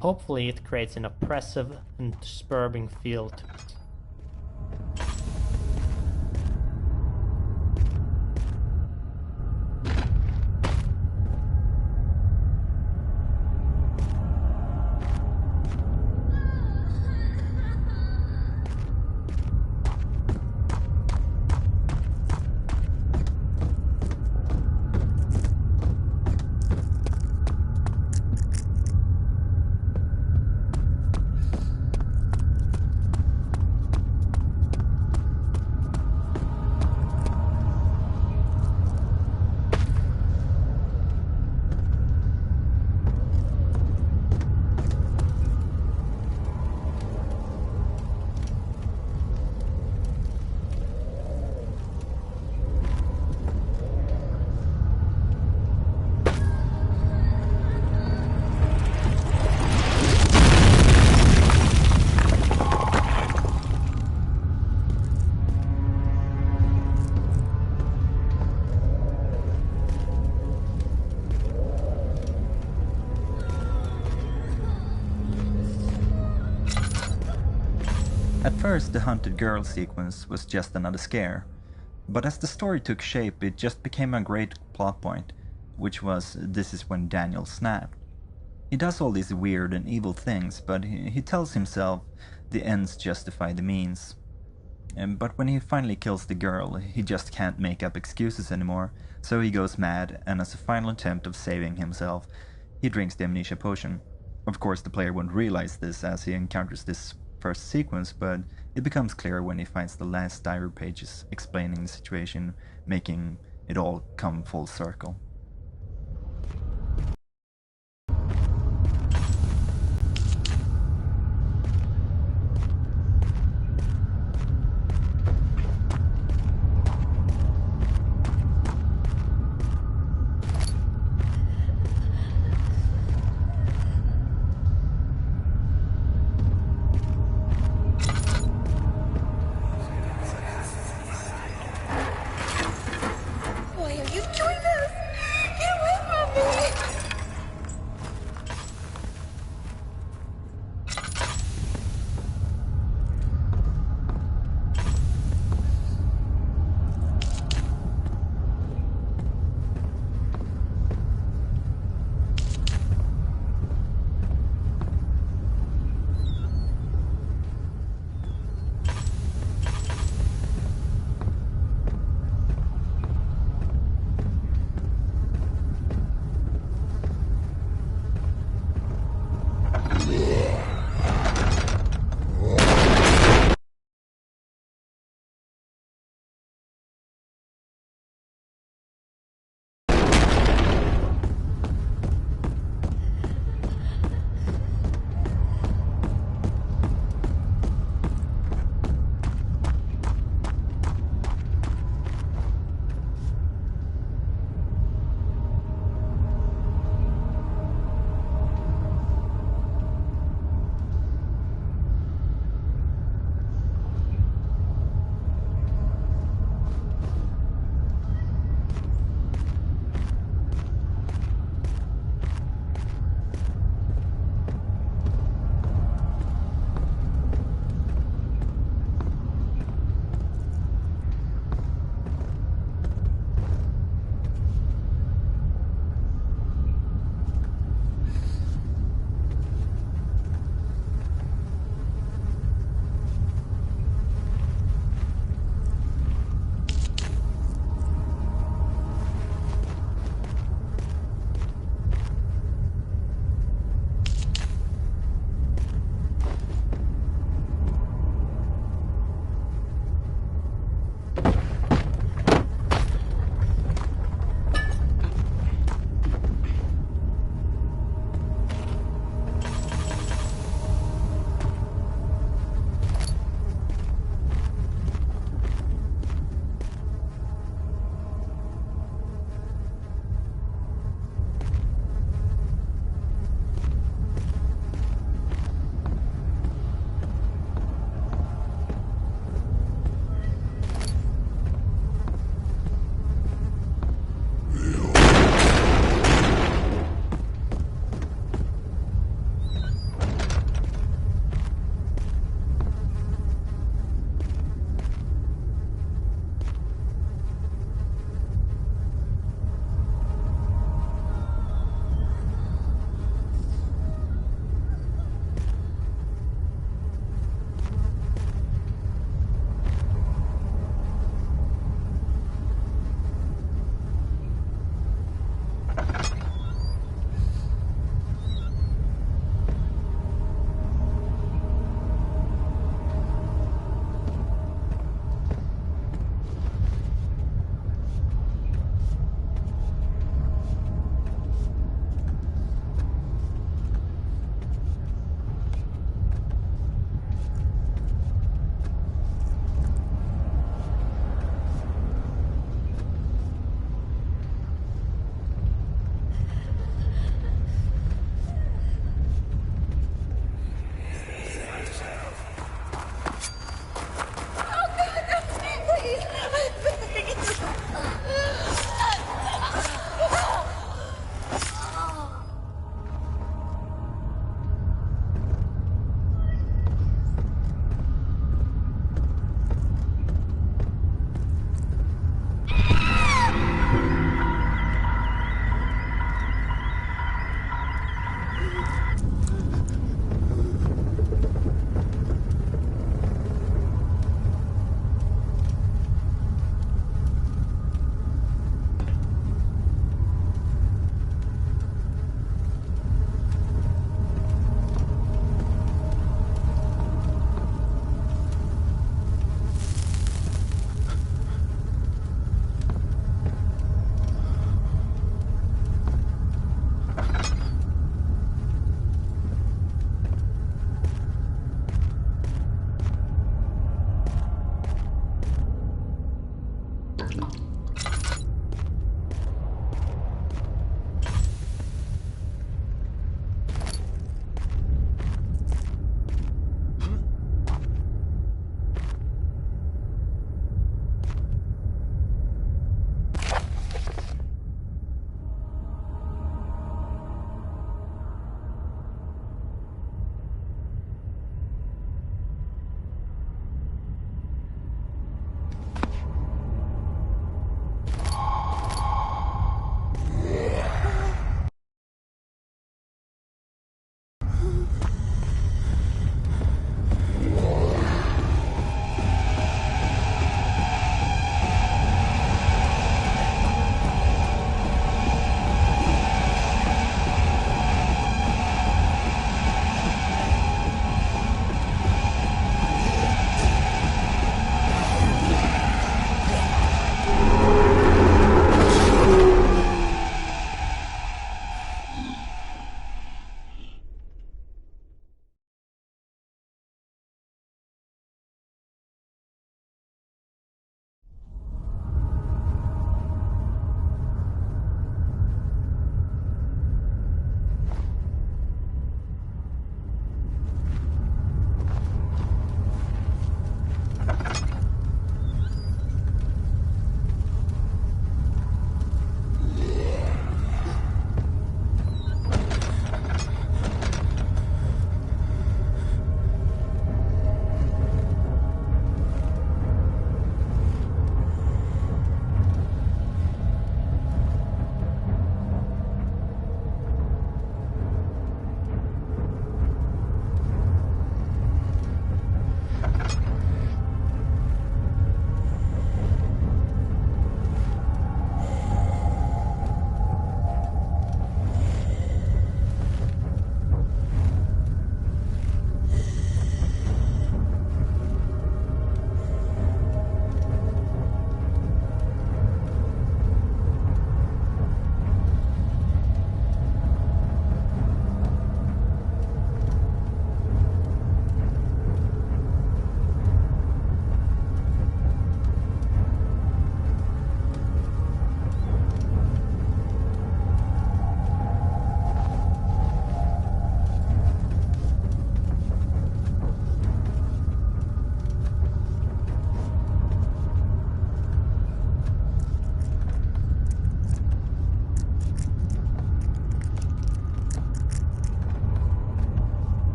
Hopefully it creates an oppressive and disturbing feel to it. At first, the hunted girl sequence was just another scare, but as the story took shape, it just became a great plot point, which was this is when Daniel snapped. He does all these weird and evil things, but he tells himself the ends justify the means. But when he finally kills the girl, he just can't make up excuses anymore, so he goes mad, and as a final attempt of saving himself, he drinks the amnesia potion. Of course, the player won't realize this as he encounters this first sequence, but it becomes clear when he finds the last diary pages explaining the situation, making it all come full circle. Why are you doing this?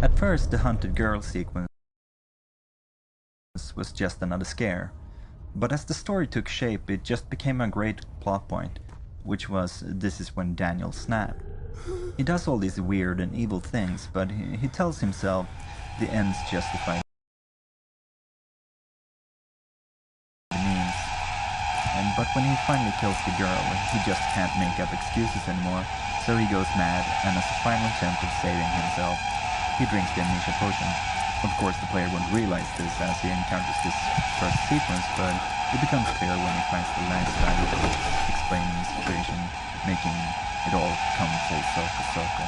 At first, the hunted girl sequence was just another scare, but as the story took shape, it just became a great plot point, which was this is when Daniel snapped. He does all these weird and evil things, but he tells himself the ends justify the means. But when he finally kills the girl, he just can't make up excuses anymore, so he goes mad, and as a final attempt at saving himself, he drinks the amnesia potion. Of course, the player won't realize this as he encounters this first sequence, but it becomes clear when he finds the last dialogue explaining the situation, making it all come full circle.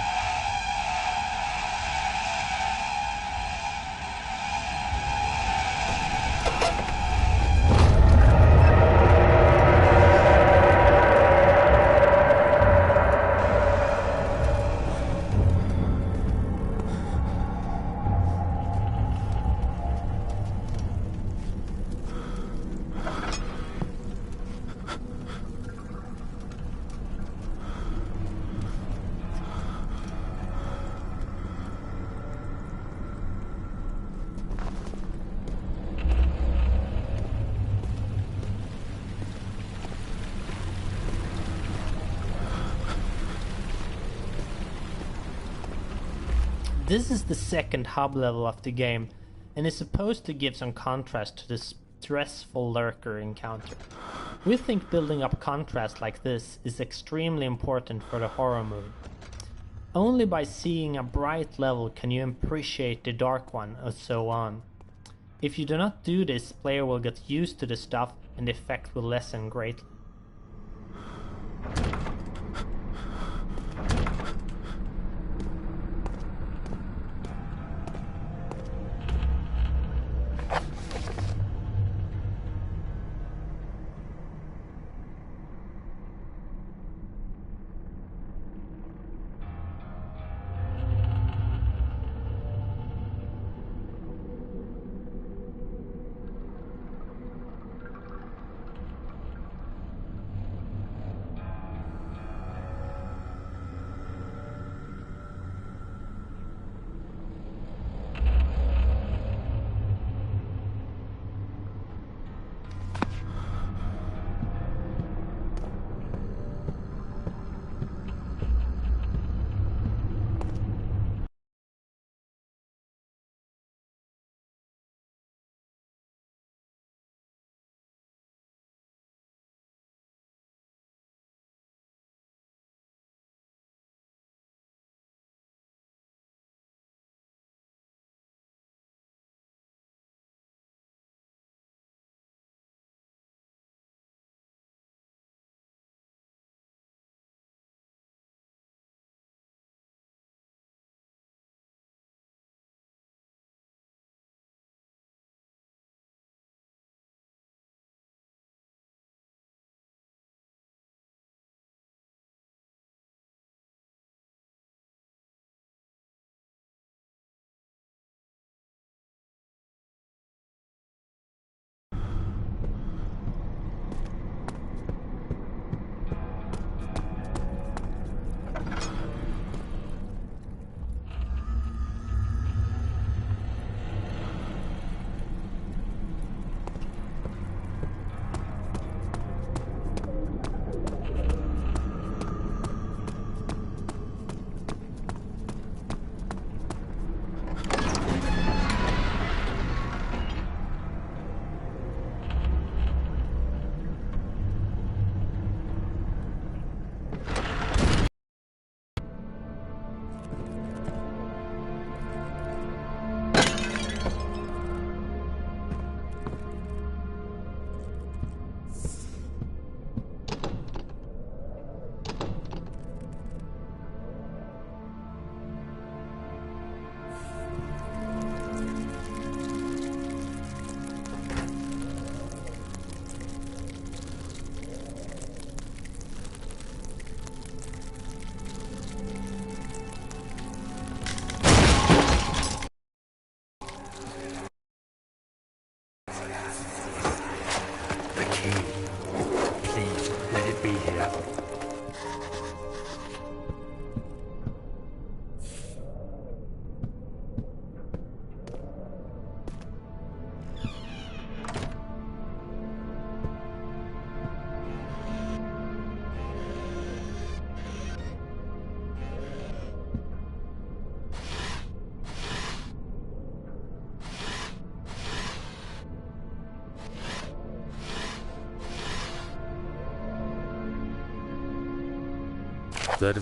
This is the second hub level of the game, and is supposed to give some contrast to the stressful lurker encounter. We think building up contrast like this is extremely important for the horror mood. Only by seeing a bright level can you appreciate the dark one, and so on. If you do not do this, player will get used to the stuff and the effect will lessen greatly.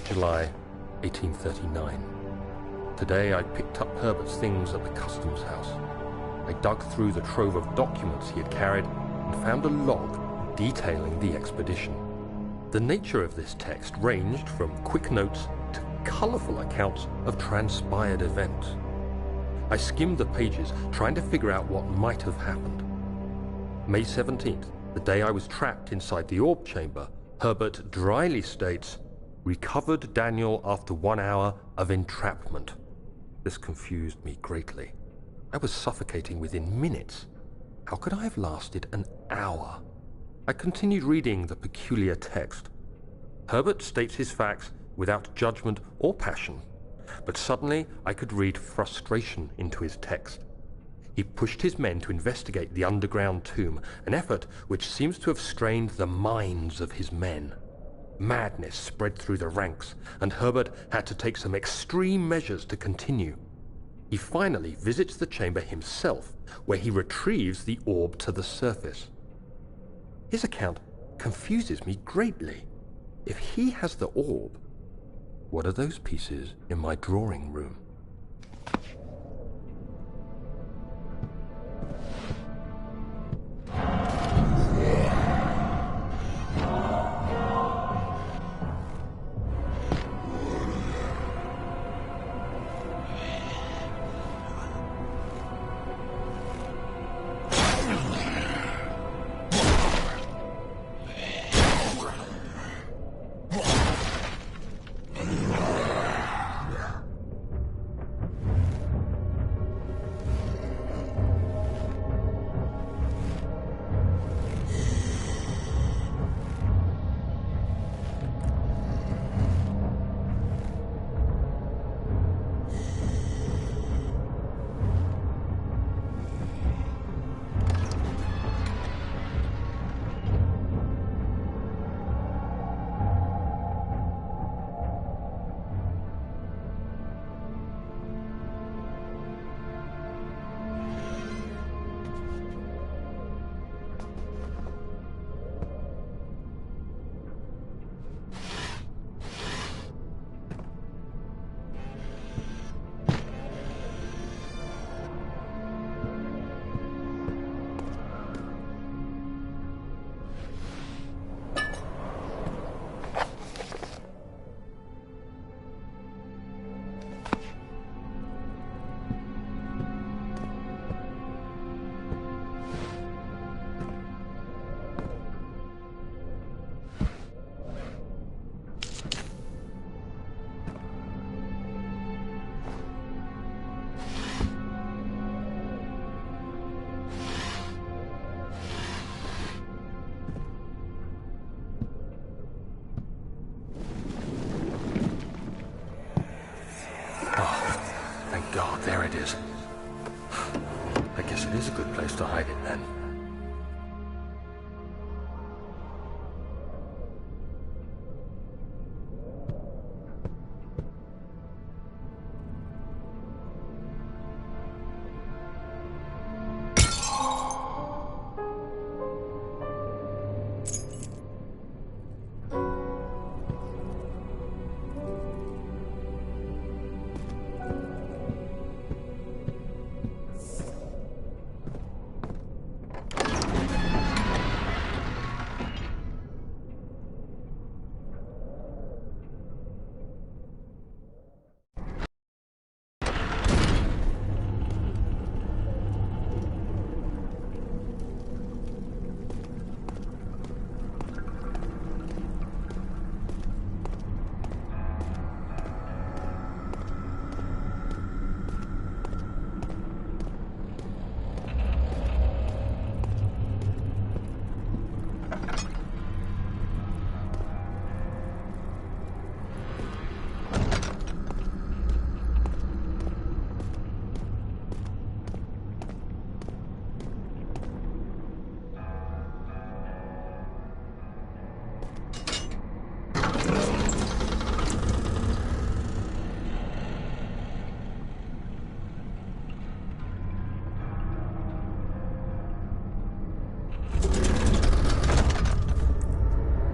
July 1839. Today I picked up Herbert's things at the customs house. I dug through the trove of documents he had carried and found a log detailing the expedition. The nature of this text ranged from quick notes to colourful accounts of transpired events. I skimmed the pages, trying to figure out what might have happened. May 17th, the day I was trapped inside the orb chamber, Herbert dryly states, "Recovered Daniel after 1 hour of entrapment." This confused me greatly. I was suffocating within minutes. How could I have lasted an hour? I continued reading the peculiar text. Herbert states his facts without judgment or passion, but suddenly I could read frustration into his text. He pushed his men to investigate the underground tomb, an effort which seems to have strained the minds of his men. Madness spread through the ranks, and Herbert had to take some extreme measures to continue. He finally visits the chamber himself, where he retrieves the orb to the surface. His account confuses me greatly. If he has the orb, what are those pieces in my drawing room?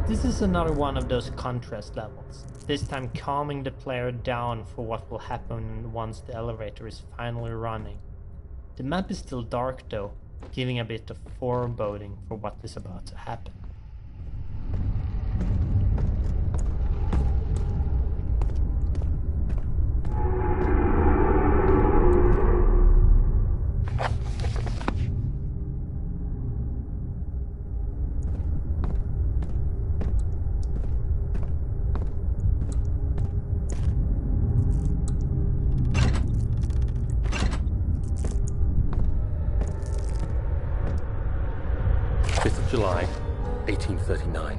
This is another one of those contrast levels, this time calming the player down for what will happen once the elevator is finally running. The map is still dark though, giving a bit of foreboding for what is about to happen. July 1839.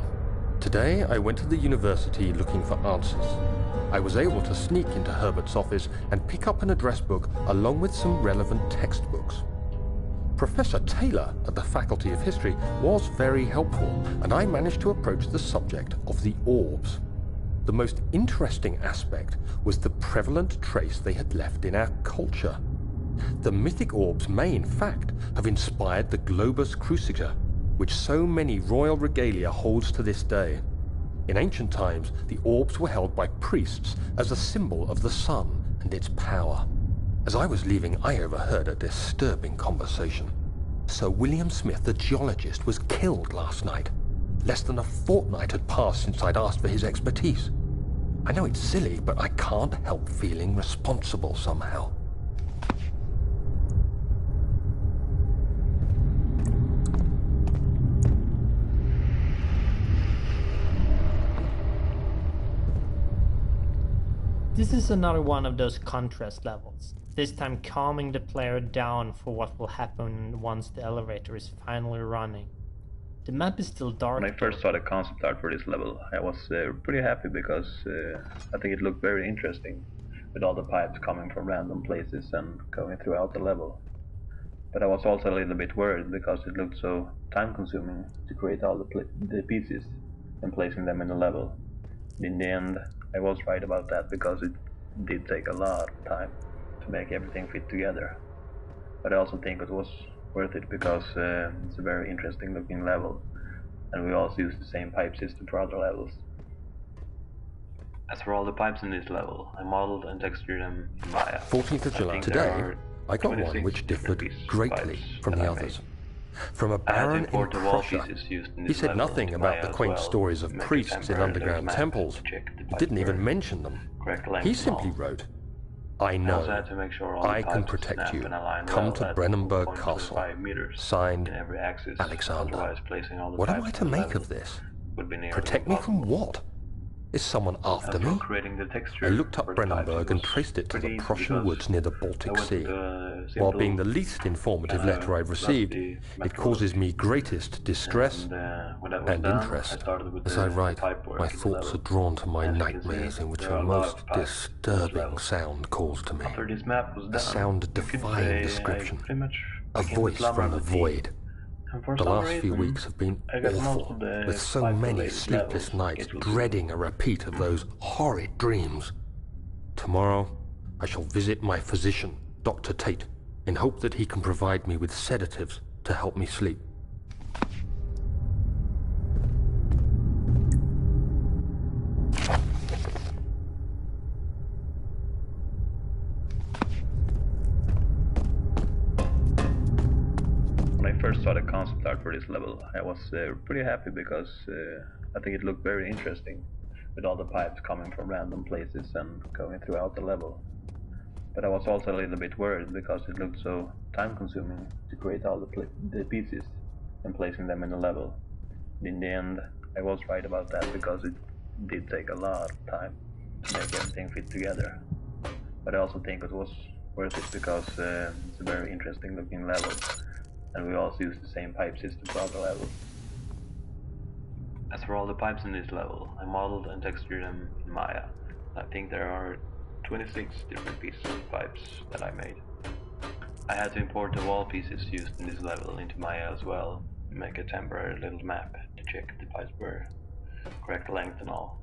Today I went to the university looking for answers. I was able to sneak into Herbert's office and pick up an address book along with some relevant textbooks. Professor Taylor at the Faculty of History was very helpful, and I managed to approach the subject of the orbs. The most interesting aspect was the prevalent trace they had left in our culture. The mythic orbs may in fact have inspired the globus cruciger, which so many royal regalia holds to this day. In ancient times, the orbs were held by priests as a symbol of the sun and its power. As I was leaving, I overheard a disturbing conversation. Sir William Smith, the geologist, was killed last night. Less than a fortnight had passed since I'd asked for his expertise. I know it's silly, but I can't help feeling responsible somehow. This is another one of those contrast levels, this time calming the player down for what will happen once the elevator is finally running. The map is still dark. When I first saw the concept art for this level, I was pretty happy because I think it looked very interesting, with all the pipes coming from random places and going throughout the level. But I was also a little bit worried because it looked so time-consuming to create all the pieces and placing them in the level. In the end, I was right about that because it did take a lot of time to make everything fit together. But I also think it was worth it because it's a very interesting looking level, and we also use the same pipe system for other levels. As for all the pipes in this level, I modeled and textured them in Maya. 14th of July. Today, I got one which differed greatly from the others. From a baron in Prussia, he said nothing about the quaint stories of priests in underground temples. He didn't even mention them. He simply wrote, "I know. I can protect you. Come to Brennenburg Castle. Signed, Alexander." What am I to make of this? Protect me from what? Is someone after me? I looked up Brennenburg and traced it to the Prussian woods near the Baltic Sea. While being the least informative letter I've received, it causes me greatest distress and interest. As I write, my thoughts are drawn to my nightmares in which a most disturbing sound calls to me. A sound defying description. A voice from the void. The last few weeks have been awful, with so many sleepless nights dreading a repeat of those horrid dreams. Tomorrow, I shall visit my physician, Dr. Tate, in hope that he can provide me with sedatives to help me sleep. When I first saw the concept art for this level, I was pretty happy because I think it looked very interesting, with all the pipes coming from random places and going throughout the level. But I was also a little bit worried because it looked so time-consuming to create all the pieces and placing them in the level. In the end, I was right about that because it did take a lot of time to make everything fit together. But I also think it was worth it because it's a very interesting looking level, and we also use the same pipe system for other levels. As for all the pipes in this level, I modeled and textured them in Maya. I think there are 26 different pieces of pipes that I made. I had to import the wall pieces used in this level into Maya as well, and make a temporary little map to check if the pipes were correct length and all.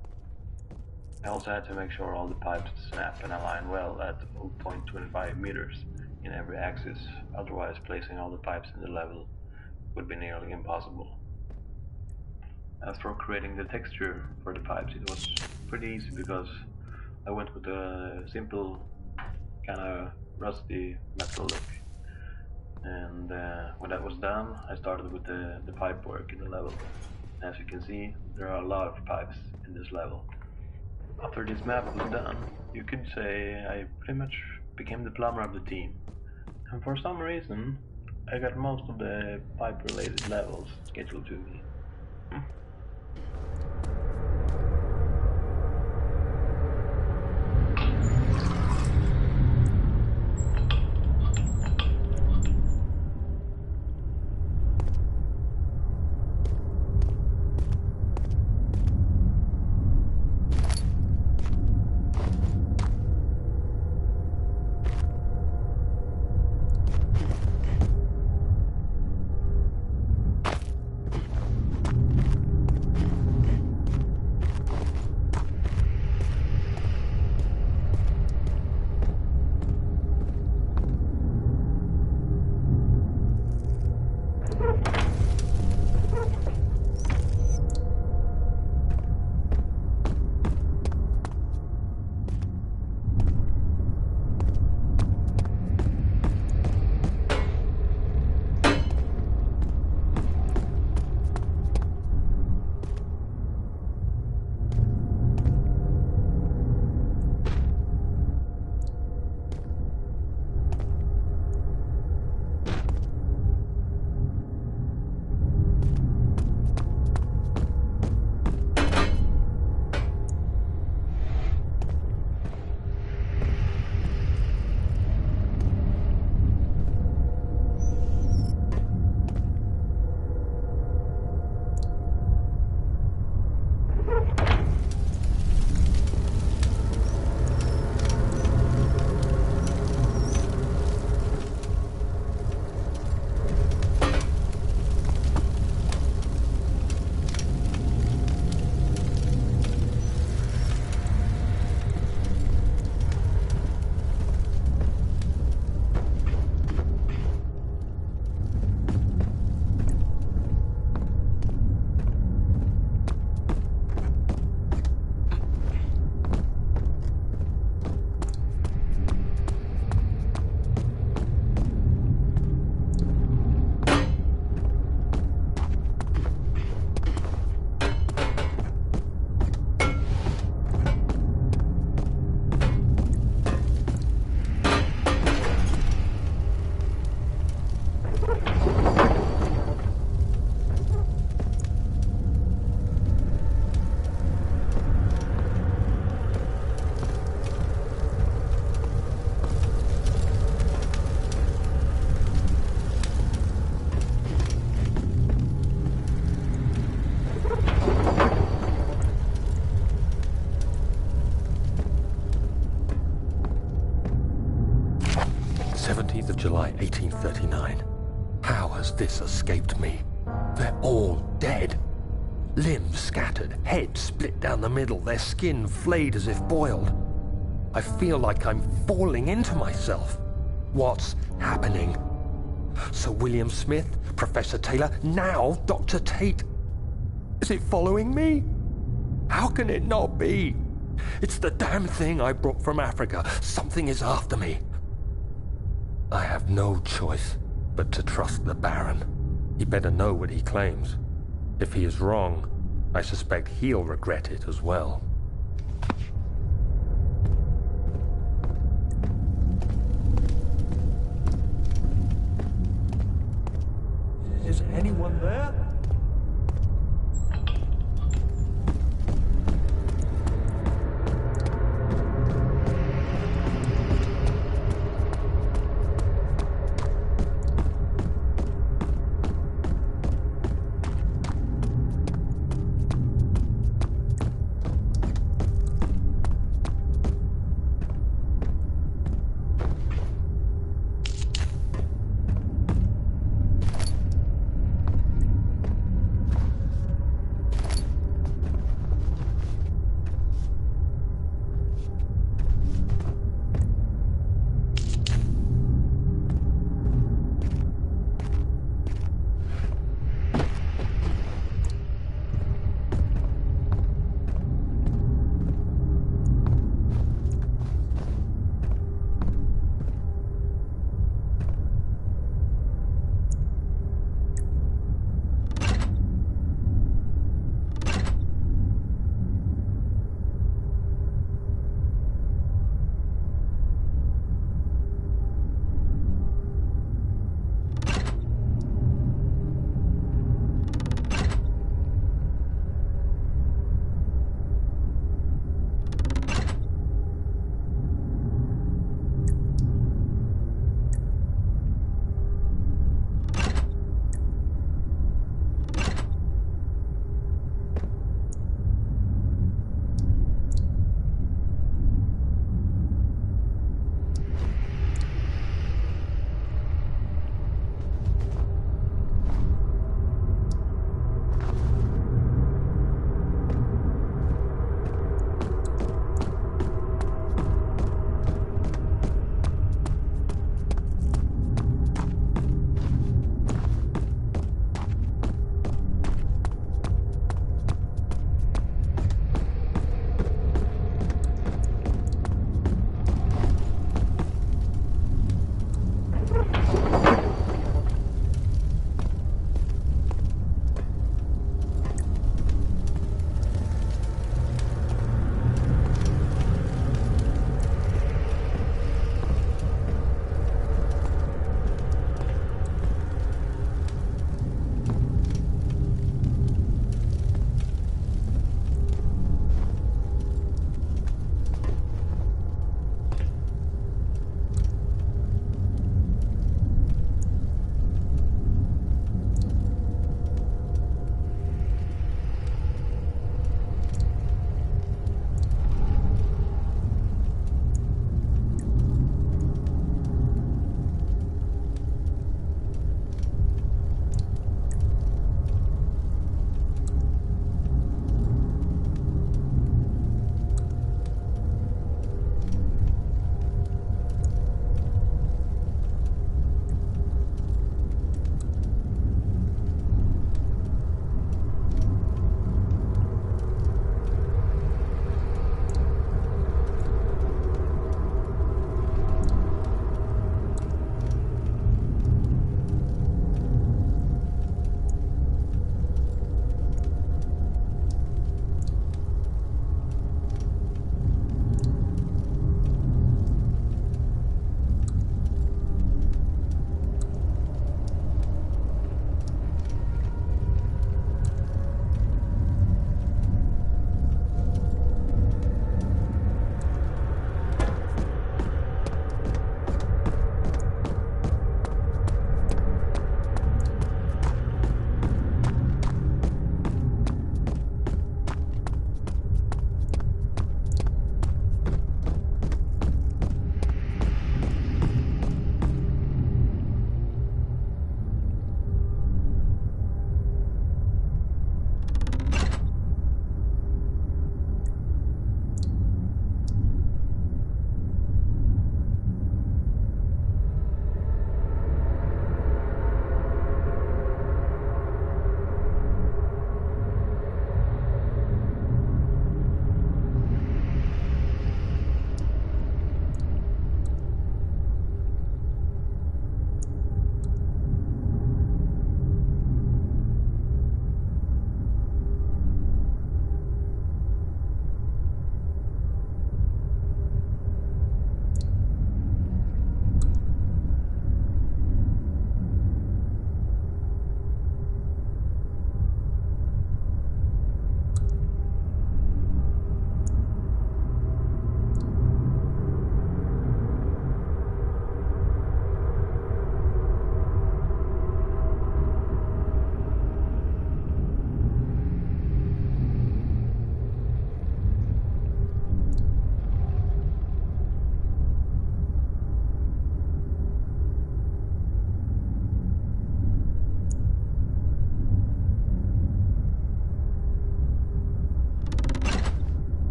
I also had to make sure all the pipes snap and align well at 0.25 meters in every axis, otherwise placing all the pipes in the level would be nearly impossible. As for creating the texture for the pipes, it was pretty easy because I went with a simple kind of rusty metal look. And when that was done, I started with the pipe work in the level. As you can see, there are a lot of pipes in this level. After this map was done, you could say I pretty much became the plumber of the team. And for some reason, I got most of the pipe-related levels scheduled to me. July 1839. How has this escaped me? They're all dead. Limbs scattered, heads split down the middle, their skin flayed as if boiled. I feel like I'm falling into myself. What's happening? Sir William Smith, Professor Taylor, now Dr. Tate. Is it following me? How can it not be? It's the damn thing I brought from Africa. Something is after me. I have no choice but to trust the Baron. He better know what he claims. If he is wrong, I suspect he'll regret it as well. Is anyone there?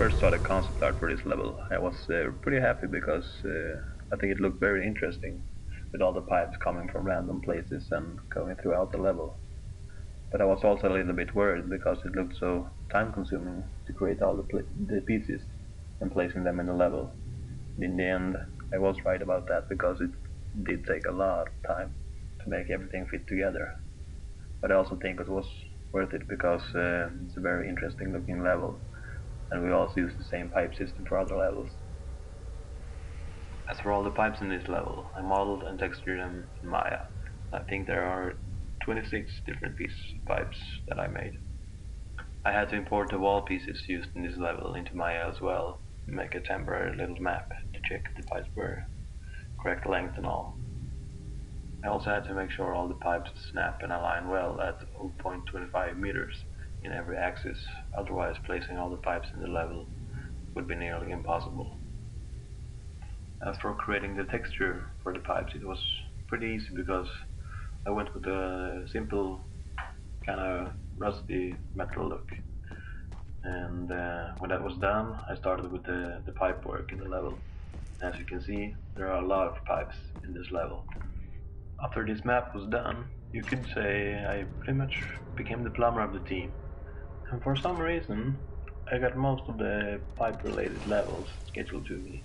first saw the concept art for this level, I was pretty happy because I think it looked very interesting, with all the pipes coming from random places and going throughout the level. But I was also a little bit worried because it looked so time-consuming to create all the pieces and placing them in the level. In the end, I was right about that because it did take a lot of time to make everything fit together. But I also think it was worth it because it's a very interesting looking level, and we also use the same pipe system for other levels. As for all the pipes in this level, I modeled and textured them in Maya. I think there are 26 different pieces of pipes that I made. I had to import the wall pieces used in this level into Maya as well, and make a temporary little map to check if the pipes were correct length and all. I also had to make sure all the pipes snap and align well at 0.25 meters in every axis, otherwise placing all the pipes in the level would be nearly impossible. As for creating the texture for the pipes, it was pretty easy because I went with a simple kind of rusty metal look. And when that was done, I started with the pipe work in the level. As you can see, there are a lot of pipes in this level. After this map was done, you could say I pretty much became the plumber of the team. And for some reason, I got most of the pipe-related levels scheduled to me.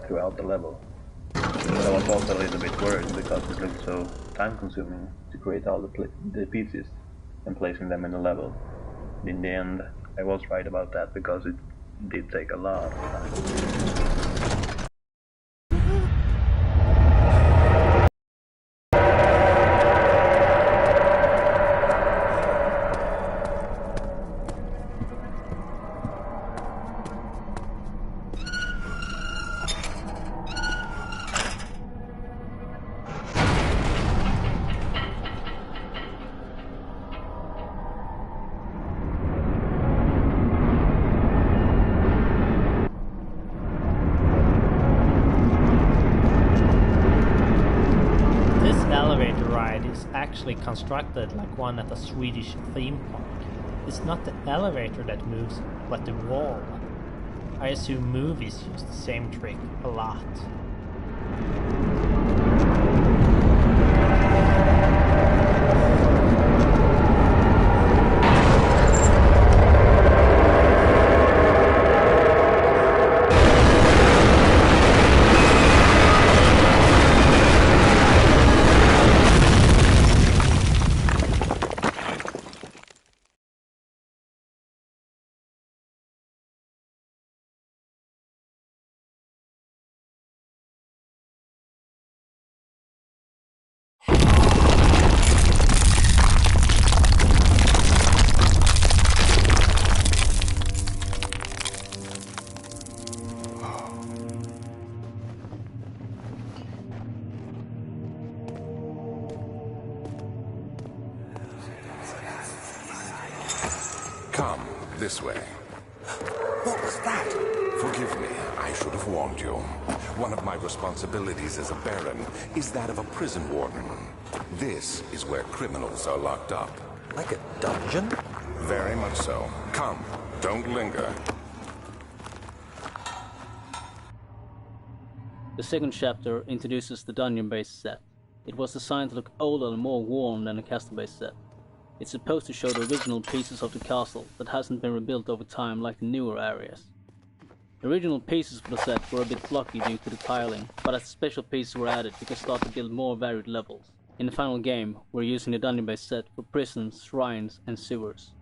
Throughout the level. But I was also a little bit worried because it looked so time-consuming to create all the pieces and placing them in the level. In the end, I was right about that because it did take a lot of time. Actually constructed like one at a Swedish theme park. It's not the elevator that moves, but the wall. I assume movies use the same trick a lot. Come, this way. What was that? Forgive me, I should have warned you. One of my responsibilities as a Baron is that of a prison warden. This is where criminals are locked up. Like a dungeon? Very much so. Come, don't linger. The second chapter introduces the dungeon-based set. It was designed to look older and more worn than the castle-based set. It's supposed to show the original pieces of the castle that hasn't been rebuilt over time like the newer areas. The original pieces for the set were a bit blocky due to the tiling, but as special pieces were added, we could start to build more varied levels. In the final game, we're using the dungeon-based set for prisons, shrines, and sewers.